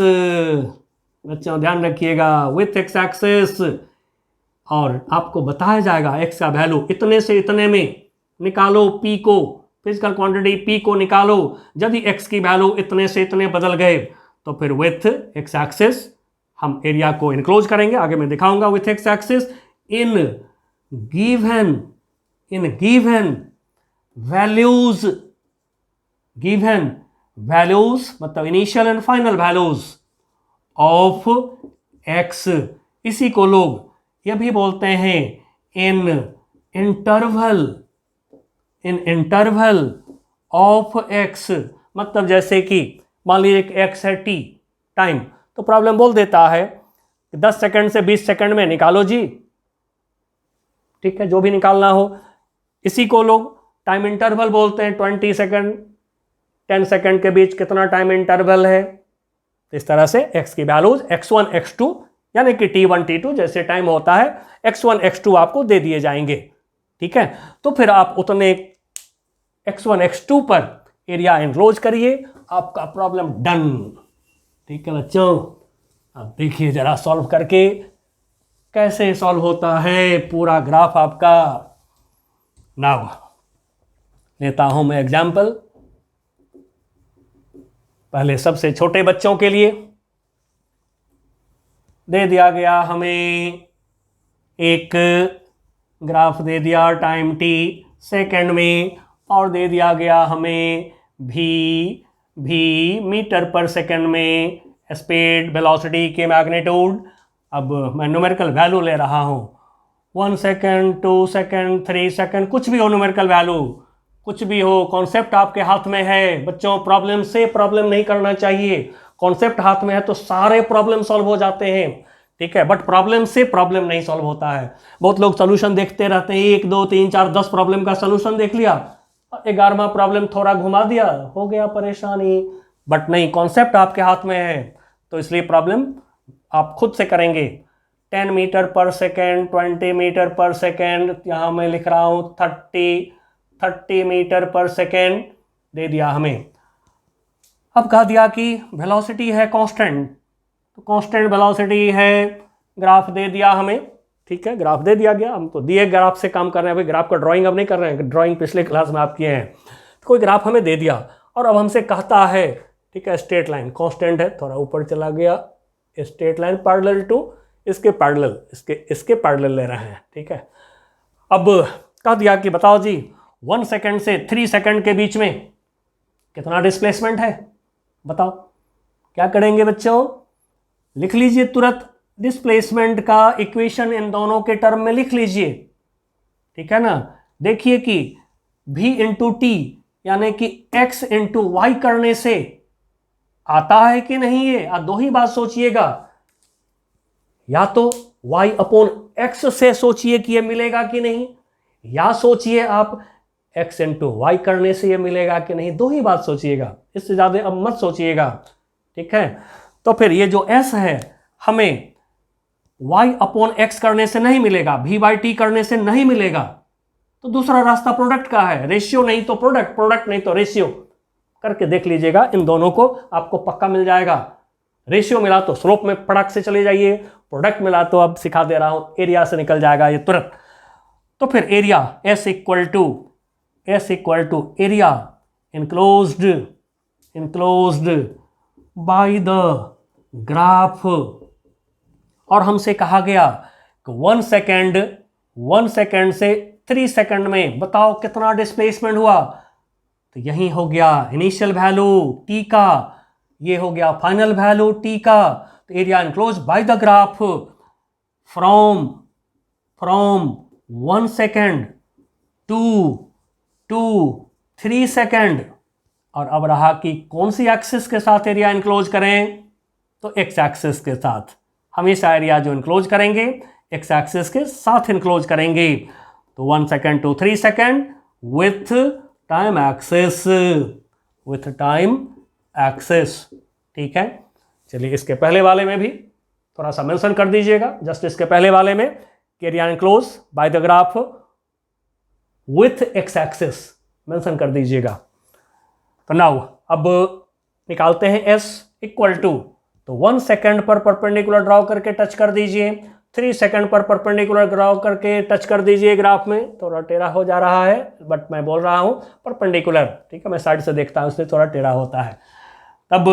बच्चों ध्यान रखिएगा, विथ एक्स एक्सिस, और आपको बताया जाएगा एक्स का वैल्यू इतने से इतने में निकालो, P को, फिजिकल क्वांटिटी P को निकालो। यदि एक्स की वैल्यू इतने से इतने बदल गए तो फिर विथ एक्स एक्सिस हम एरिया को इनक्लोज करेंगे, आगे मैं दिखाऊंगा। With x axis in given values मतलब initial and final values of X, इसी को लोग ये भी बोलते हैं इन इंटरवल ऑफ एक्स। मतलब जैसे कि मान लीजिए एक एक्स है टी टाइम, तो प्रॉब्लम बोल देता है 10 सेकंड से 20 सेकंड में निकालो जी, ठीक है, जो भी निकालना हो। इसी को लोग टाइम इंटरवल बोलते हैं, 20 सेकंड 10 सेकंड के बीच कितना टाइम इंटरवल है। इस तरह से एक्स की वैल्यूज x1 x2 यानी कि t1 t2 जैसे टाइम होता है x1 x2 आपको दे दिए जाएंगे, ठीक है। तो फिर आप उतने x1 x2 पर एरिया इनक्लोज करिए, आपका प्रॉब्लम डन, ठीक है बच्चों। अब देखिए जरा सॉल्व करके कैसे सॉल्व होता है पूरा ग्राफ आपका। नाउ लेता हूं मैं एग्जाम्पल, पहले सबसे छोटे बच्चों के लिए दे दिया गया हमें एक ग्राफ, दे दिया टाइम t सेकंड में, और दे दिया गया हमें v मीटर पर सेकंड में, स्पीड वेलोसिटी के मैग्नीट्यूड। अब मैं न्यूमेरिकल वैल्यू ले रहा हूं, 1 सेकंड 2 सेकंड 3 सेकंड, कुछ भी हो न्यूमेरिकल वैल्यू, कुछ भी हो, कॉन्सेप्ट आपके हाथ में है बच्चों। प्रॉब्लम से प्रॉब्लम नहीं करना चाहिए, कॉन्सेप्ट हाथ में है तो सारे प्रॉब्लम सॉल्व हो जाते हैं, ठीक है। बट प्रॉब्लम से प्रॉब्लम नहीं सॉल्व होता है। बहुत लोग सोल्यूशन देखते रहते हैं, 1 2 3 4 10 प्रॉब्लम का सोल्यूशन देख लिया, 11वां प्रॉब्लम थोड़ा घुमा दिया, हो गया परेशानी। बट नहीं, कॉन्सेप्ट आपके हाथ में है, तो इसलिए प्रॉब्लम आप खुद से करेंगे। 10 मीटर पर सेकेंड, 20 मीटर पर सेकेंड, यहाँ मैं लिख रहा हूँ 30 मीटर पर सेकेंड दे दिया हमें। अब कहा दिया कि वेलोसिटी है कांस्टेंट, तो कांस्टेंट वेलोसिटी है, ग्राफ दे दिया हमें, ठीक है, ग्राफ दे दिया गया। हम तो दिए ग्राफ से काम कर रहे हैं, भाई ग्राफ का ड्राइंग अब नहीं कर रहे हैं, ड्राइंग पिछले क्लास में आप किए हैं। तो कोई ग्राफ हमें दे दिया और अब हमसे कहता है, ठीक है, स्ट्रेट लाइन कांस्टेंट है, थोड़ा ऊपर चला गया, स्ट्रेट लाइन पैरेलल टू इसके पैरेलल, इसके पैरेलल ले रहे हैं, ठीक है। अब कह दिया कि बताओ जी 1 सेकंड से 3 सेकंड के बीच में कितना डिस्प्लेसमेंट है, बताओ क्या करेंगे बच्चों, लिख लीजिए तुरंत। डिस्प्लेसमेंट का इक्वेशन इन दोनों के टर्म में लिख लीजिए, ठीक है ना। देखिए कि v इंटू टी यानी कि x इंटू वाई करने से आता है कि नहीं, ये आप दो ही बात सोचिएगा, या तो y अपॉन x से सोचिए कि ये मिलेगा कि नहीं, या सोचिए आप x इंटू वाई करने से ये मिलेगा कि नहीं, दो ही बात सोचिएगा, इससे ज्यादा अब मत सोचिएगा, ठीक है। तो फिर ये जो s है हमें y अपॉन x करने से नहीं मिलेगा, v बाई टी करने से नहीं मिलेगा, तो दूसरा रास्ता प्रोडक्ट का है, रेशियो नहीं तो प्रोडक्ट, प्रोडक्ट नहीं तो रेशियो, करके देख लीजिएगा, इन दोनों को आपको पक्का मिल जाएगा। रेशियो मिला तो स्लोप में फटाक से चले जाइए, प्रोडक्ट मिला तो अब सिखा दे रहा हूं एरिया से निकल जाएगा ये तुरंत। तो फिर area S equal to area enclosed by the graph, और हमसे कहा गया कि 1 सेकेंड से 3 सेकेंड में बताओ कितना डिस्प्लेसमेंट हुआ, तो यही हो गया इनिशियल वैल्यू टी का, ये हो गया फाइनल वैल्यू टी का। तो area enclose by the graph from 1 second to 3 second. और अब रहा कि कौन सी एक्सिस के साथ एरिया इनक्लोज करें, तो एक्स एक्सिस के साथ, हमेशा एरिया जो इनक्लोज करेंगे एक्स एक्सिस के साथ इनक्लोज करेंगे। तो 1 second to 3 second with time axis, ठीक है। चलिए इसके पहले वाले में भी थोड़ा सा मेंशन कर दीजिएगा, जस्ट इसके पहले वाले में area enclose by the graph with x axis mention कर दीजिएगा। तो नाउ अब निकालते हैं S इक्वल टू, तो 1 सेकेंड पर परपेंडिकुलर ड्रॉ करके टच कर दीजिए, 3 सेकेंड पर परपेंडिकुलर ड्रॉ करके टच कर दीजिए। ग्राफ में थोड़ा टेढ़ा हो जा रहा है, बट मैं बोल रहा हूं परपेंडिकुलर, ठीक है, मैं साइड से देखता हूं इसलिए थोड़ा टेढ़ा होता है। तब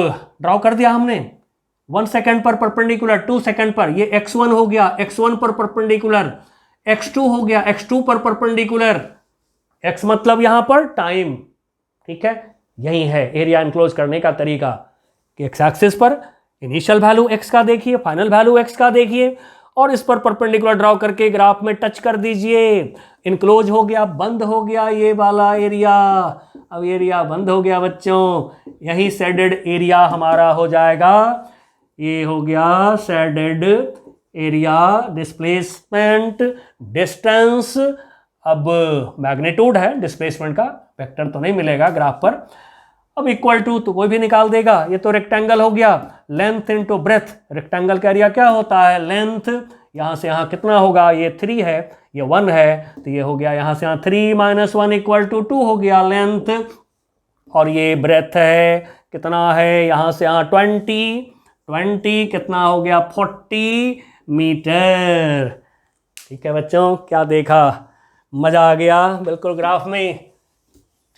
ड्रॉ कर दिया हमने 1 सेकेंड पर परपेंडिकुलर, 2 सेकेंड पर ये x1 हो गया, x1 पर परपेंडिकुलर, x2 हो गया, x2 पर परपेंडिकुलर, x मतलब यहां पर टाइम, ठीक है। यही है एरिया इनक्लोज करने का तरीका कि एक्स एक्सिस पर इनिशियल वैल्यू x का देखिए, फाइनल वैल्यू x का देखिए, और इस पर परपेंडिकुलर ड्रॉ करके ग्राफ में टच कर दीजिए। इनक्लोज हो गया, बंद हो गया ये वाला एरिया, अब एरिया बंद हो गया बच्चों, यही शेडेड एरिया हमारा हो जाएगा, ये हो गया शेडेड एरिया, डिस्प्लेसमेंट, डिस्टेंस, अब मैग्नीट्यूड है डिस्प्लेसमेंट का, वेक्टर तो नहीं मिलेगा ग्राफ पर। अब इक्वल टू तो कोई भी निकाल देगा, ये तो रेक्टेंगल हो गया, लेंथ इनटू ब्रेथ, रेक्टेंगल का एरिया क्या होता है, लेंथ, यहां से यहां कितना होगा, ये 3 है, ये 1 है, तो ये हो गया यहां से यहां 3 - 1 इक्वल टू 2 हो गया लेंथ, और ये ब्रेथ है, कितना है, यहां से यहां 20 कितना हो गया 40 मीटर। ठीक है बच्चों, क्या देखा, मजा आ गया बिल्कुल ग्राफ में,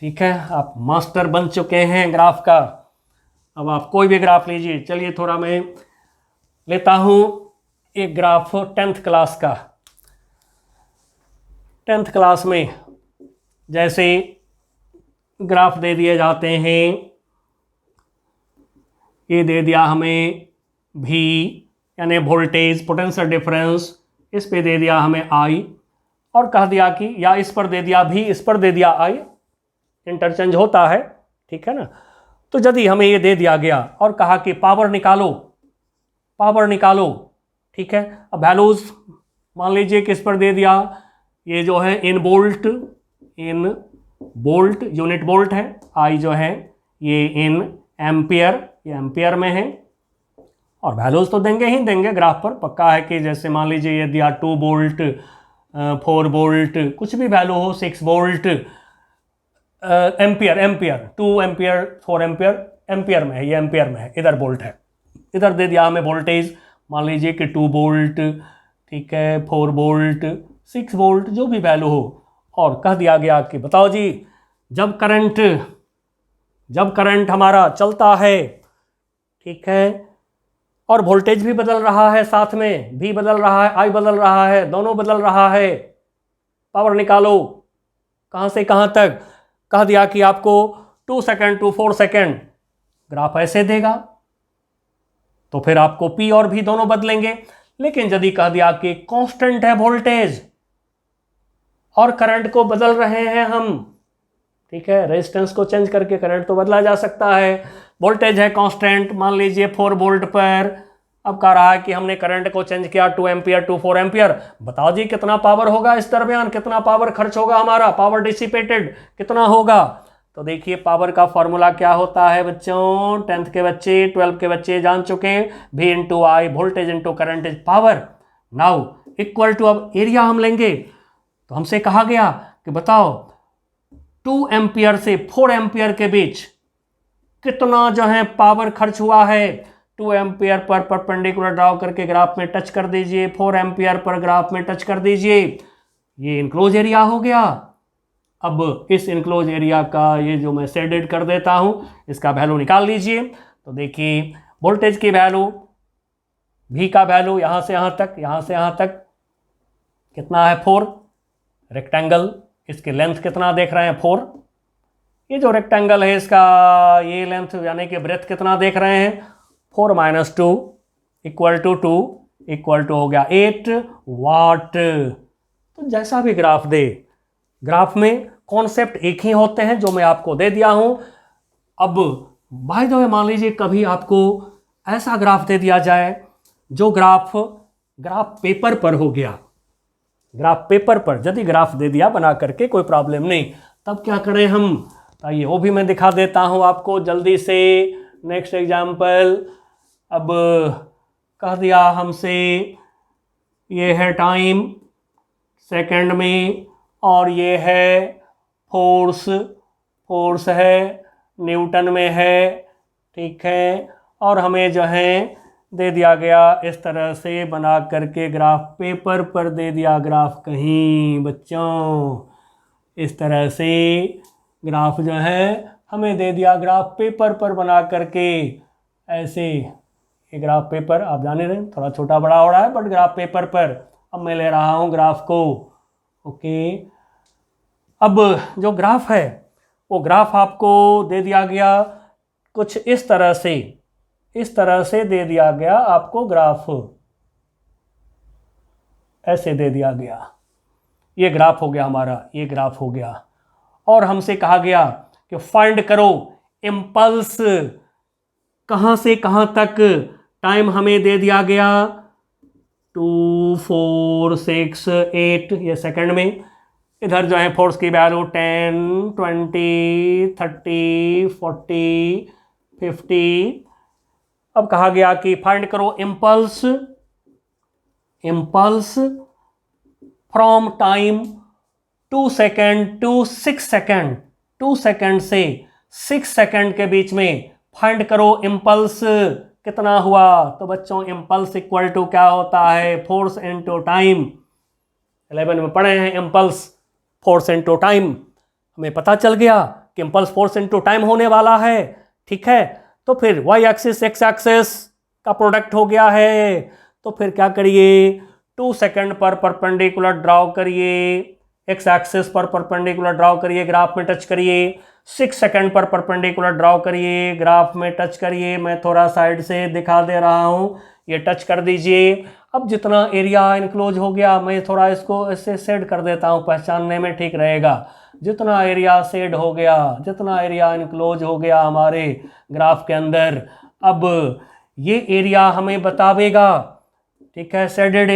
ठीक है, आप मास्टर बन चुके हैं ग्राफ का। अब आप कोई भी ग्राफ लीजिए, चलिए थोड़ा मैं लेता हूं एक ग्राफ 10th क्लास का। 10th क्लास में जैसे ग्राफ दे दिए जाते हैं, ये दे दिया हमें V यानी वोल्टेज पोटेंशियल डिफरेंस, इस पे दे दिया हमें I, और कह दिया कि या इस पर दे दिया V, इस पर दे दिया I, इंटरचेंज होता है, ठीक है ना। तो यदि हमें ये दे दिया गया और कहा कि पावर निकालो, ठीक है। अब वैल्यूज मान लीजिए किस पर दे दिया, ये जो है इन बोल्ट यूनिट बोल्ट है, आई जो है ये इन एम्पियर, ये एम्पियर में है, और वैल्यूज तो देंगे ही देंगे ग्राफ पर, पक्का है कि जैसे मान लीजिए ये दिया 2 वोल्ट 4 वोल्ट, कुछ भी वैल्यू हो, 6 volt, ampere 2 ampere 4 ampere, ampere में है, ये एम्पियर में है, इधर वोल्ट है, इधर दे दिया हमें वोल्टेज, मान लीजिए कि 2 वोल्ट, ठीक है, 4 वोल्ट, 6 वोल्ट, जो भी वैल्यू हो, और कह दिया गया कि बताओ जी जब करंट हमारा चलता है, ठीक है, और वोल्टेज भी बदल रहा है, साथ में भी बदल रहा है, आई बदल रहा है, दोनों बदल रहा है, पावर निकालो कहां से कहां तक। कह दिया कि आपको 2 सेकेंड टू 4 सेकेंड ग्राफ ऐसे देगा, तो फिर आपको P और V दोनों बदलेंगे, लेकिन यदि कह दिया कि कांस्टेंट है वोल्टेज और करंट को बदल रहे हैं हम, ठीक है, रेजिस्टेंस को चेंज करके करंट तो बदला जा सकता है। वोल्टेज है कांस्टेंट, मान लीजिए 4 वोल्ट पर। अब कह रहा है कि हमने करंट को चेंज किया 2 एम्पियर टू 4 एम्पियर। बताओ जी कितना पावर होगा इस दरमियान, कितना पावर खर्च होगा, हमारा पावर डिसिपेटेड कितना होगा। तो देखिए पावर का फॉर्मूला क्या होता है बच्चों, 10th के बच्चे 12 के बच्चे जान चुके हैं, V into I, voltage into current is power. Now equal to, अब एरिया हम लेंगे। तो हमसे कहा गया कि बताओ 2 एम्पियर से 4 एम्पियर के बीच कितना जो है पावर खर्च हुआ है। 2 एम्पियर पर परपेंडिकुलर ड्रॉ करके ग्राफ में टच कर दीजिए, 4 एम्पियर पर ग्राफ में टच कर दीजिए। ये इनक्लोज एरिया हो गया। अब इस इनक्लोज एरिया का ये जो मैं शेडेड कर देता हूं, इसका वैल्यू निकाल लीजिए। तो देखिए वोल्टेज की वैल्यू, V का वैल्यू यहां से यहां तक, यहां से यहां तक कितना है 4। रेक्टेंगल, इसकी लेंथ कितना देख रहे हैं 4। ये जो रेक्टेंगल है इसका ये लेंथ यानी कि ब्रेथ कितना देख रहे हैं 4 - 2 इक्वल टू 2 इक्वल टू हो गया 8 वाट। तो जैसा भी ग्राफ दे, ग्राफ में कॉन्सेप्ट एक ही होते हैं जो मैं आपको दे दिया हूं। अब बाय द वे मान लीजिए कभी आपको ऐसा ग्राफ दे दिया जाए जो ग्राफ पेपर पर हो गया, ग्राफ पेपर पर यदि ग्राफ दे दिया बना करके, कोई प्रॉब्लम नहीं, तब क्या करें हम, आइए वो भी मैं दिखा देता हूं आपको जल्दी से। नेक्स्ट एग्जाम्पल, अब कह दिया हमसे ये है टाइम सेकंड में और ये है फोर्स है न्यूटन में है, ठीक है। और हमें जो है दे दिया गया इस तरह से बना करके ग्राफ पेपर पर दे दिया, ग्राफ कहीं बच्चों इस तरह से ग्राफ जो है हमें दे दिया, ग्राफ पेपर पर बना करके ऐसे। ये ग्राफ पेपर आप जाने रहे थोड़ा छोटा बड़ा हो रहा है, बट ग्राफ पेपर पर अब मैं ले रहा हूँ ग्राफ को, ओके। अब जो ग्राफ है वो ग्राफ आपको दे दिया गया कुछ इस तरह से दे दिया गया आपको, ग्राफ ऐसे दे दिया गया। ये ग्राफ हो गया हमारा, ये ग्राफ हो गया। और हमसे कहा गया कि फाइंड करो इम्पल्स कहां से कहां तक। टाइम हमें दे दिया गया 2 4 6 8, ये सेकंड में। इधर जो है फोर्स की वैल्यू 10 20 30 40 50। अब कहा गया कि फाइंड करो impulse from time 2 second to 6 second, 2 second से 6 सेकेंड के बीच में फाइंड करो इम्पल्स कितना हुआ। तो बच्चों इम्पल्स इक्वल टू क्या होता है, फोर्स इनटू टाइम। 11 में पढ़े हैं इम्पल्स फोर्स इनटू टाइम। हमें पता चल गया कि इम्पल्स फोर्स इनटू टाइम होने वाला है, ठीक है। तो फिर y एक्सिस x एक्सिस का प्रोडक्ट हो गया है। तो फिर क्या करिए, 2 सेकेंड पर परपेंडिकुलर ड्रॉ करिए, x एक्सिस पर परपेंडिकुलर ड्रॉ करिए, ग्राफ में टच करिए। 6 सेकेंड पर परपेंडिकुलर ड्रॉ करिए, ग्राफ में टच करिए। मैं थोड़ा साइड से दिखा दे रहा हूँ, ये टच कर दीजिए। अब जितना एरिया इनक्लोज हो गया, मैं थोड़ा इसको ऐसे शेड कर देता हूँ, पहचानने में ठीक रहेगा। जितना एरिया शेड हो गया, जितना एरिया इनक्लोज हो गया हमारे ग्राफ के अंदर, अब ये एरिया हमें बतावेगा, ठीक है। शेडेड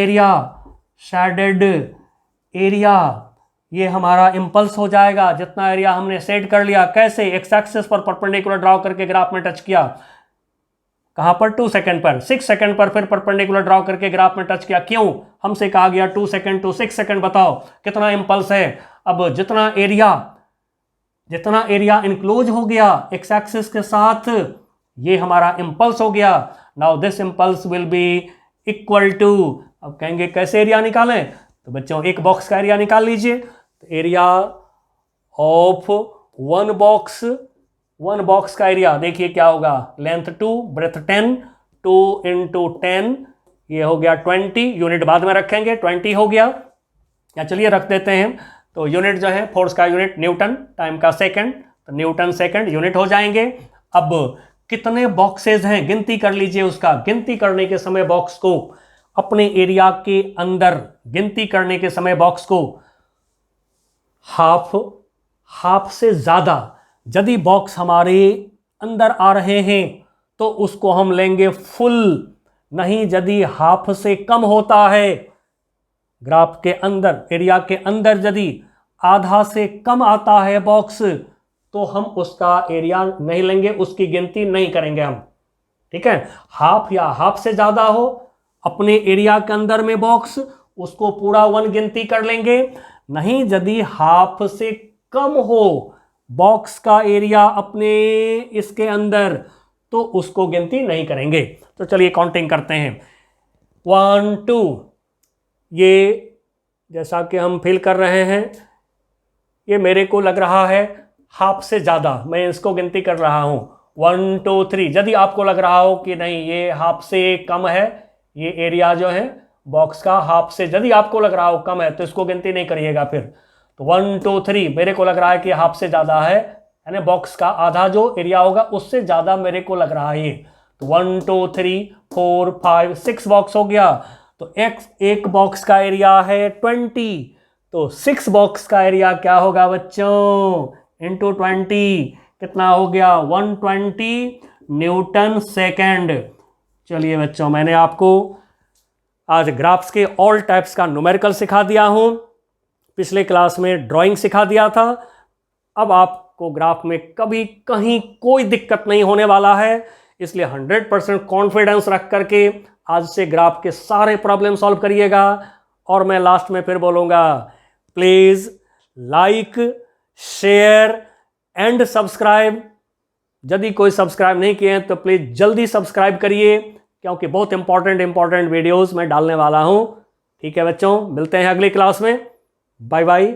एरिया ये हमारा इम्पल्स हो जाएगा। जितना एरिया हमने शेड कर लिया, कैसे, एक्स एक्सिस पर परपेंडिकुलर ड्रॉ करके ग्राफ में टच किया, कहां पर 2 सेकेंड पर, 6 सेकेंड पर फिर परपेंडिकुलर ड्रॉ करके ग्राफ में टच किया। क्यों, हमसे कहा गया 2 सेकेंड टू 6 सेकेंड, बताओ कितना इम्पल्स है। अब जितना एरिया इनक्लोज हो गया एक्स एक्सिस के साथ, ये हमारा इम्पल्स हो गया। Now this impulse will be equal to, अब कहेंगे कैसे एरिया निकालें, तो बच्चों एक बॉक्स का एरिया निकाल लीजिए। तो एरिया ऑफ वन बॉक्स का एरिया देखिए क्या होगा, लेंथ 2 ब्रेथ 10, 2 इंटू 10 ये हो गया 20। यूनिट बाद में रखेंगे, 20 हो गया, या चलिए रख देते हैं। तो यूनिट जो है फोर्स का यूनिट न्यूटन, टाइम का सेकंड, तो न्यूटन सेकंड यूनिट हो जाएंगे। अब कितने बॉक्सेज हैं गिनती कर लीजिए उसका। गिनती करने के समय बॉक्स को अपने एरिया के अंदर गिनती करने के समय बॉक्स को हाफ से ज़्यादा यदि बॉक्स हमारे अंदर आ रहे हैं तो उसको हम लेंगे फुल, नहीं यदि हाफ से कम होता है, ग्राफ के अंदर एरिया के अंदर यदि आधा से कम आता है बॉक्स तो हम उसका एरिया नहीं लेंगे, उसकी गिनती नहीं करेंगे हम। ठीक है, हाफ या हाफ से ज़्यादा हो अपने एरिया के अंदर में बॉक्स, उसको पूरा 1 गिनती कर लेंगे, नहीं यदि हाफ से कम हो बॉक्स का एरिया अपने इसके अंदर तो उसको गिनती नहीं करेंगे। तो चलिए काउंटिंग करते हैं। 1 2, ये जैसा कि हम फिल कर रहे हैं ये मेरे को लग रहा है हाफ से ज़्यादा, मैं इसको गिनती कर रहा हूँ। 1 2 3, यदि आपको लग रहा हो कि नहीं ये हाफ से कम है, ये एरिया जो है बॉक्स का हाफ से यदि आपको लग रहा हो कम है तो इसको गिनती नहीं करिएगा फिर। तो 1 2 3 मेरे को लग रहा है कि हाफ से ज़्यादा है, यानी बॉक्स का आधा जो एरिया होगा उससे ज़्यादा मेरे को लग रहा है ये। तो 1 2 3 4 5 6 बॉक्स हो गया। तो एक बॉक्स का एरिया है 20, तो 6 बॉक्स का एरिया क्या होगा बच्चों, इंटू 20 कितना हो गया 120 न्यूटन सेकेंड। चलिए बच्चों, मैंने आपको आज ग्राफ्स के ऑल टाइप्स का न्यूमेरिकल सिखा दिया हूं, पिछले क्लास में ड्राइंग सिखा दिया था। अब आपको ग्राफ में कभी कहीं कोई दिक्कत नहीं होने वाला है, इसलिए 100% कॉन्फिडेंस रख करके आज से ग्राफ के सारे प्रॉब्लम सॉल्व करिएगा। और मैं लास्ट में फिर बोलूँगा, please like share and subscribe. यदि कोई सब्सक्राइब नहीं किए हैं तो प्लीज़ जल्दी सब्सक्राइब करिए, क्योंकि बहुत इंपॉर्टेंट वीडियोस मैं डालने वाला हूं। ठीक है बच्चों, मिलते हैं अगली क्लास में। Bye bye.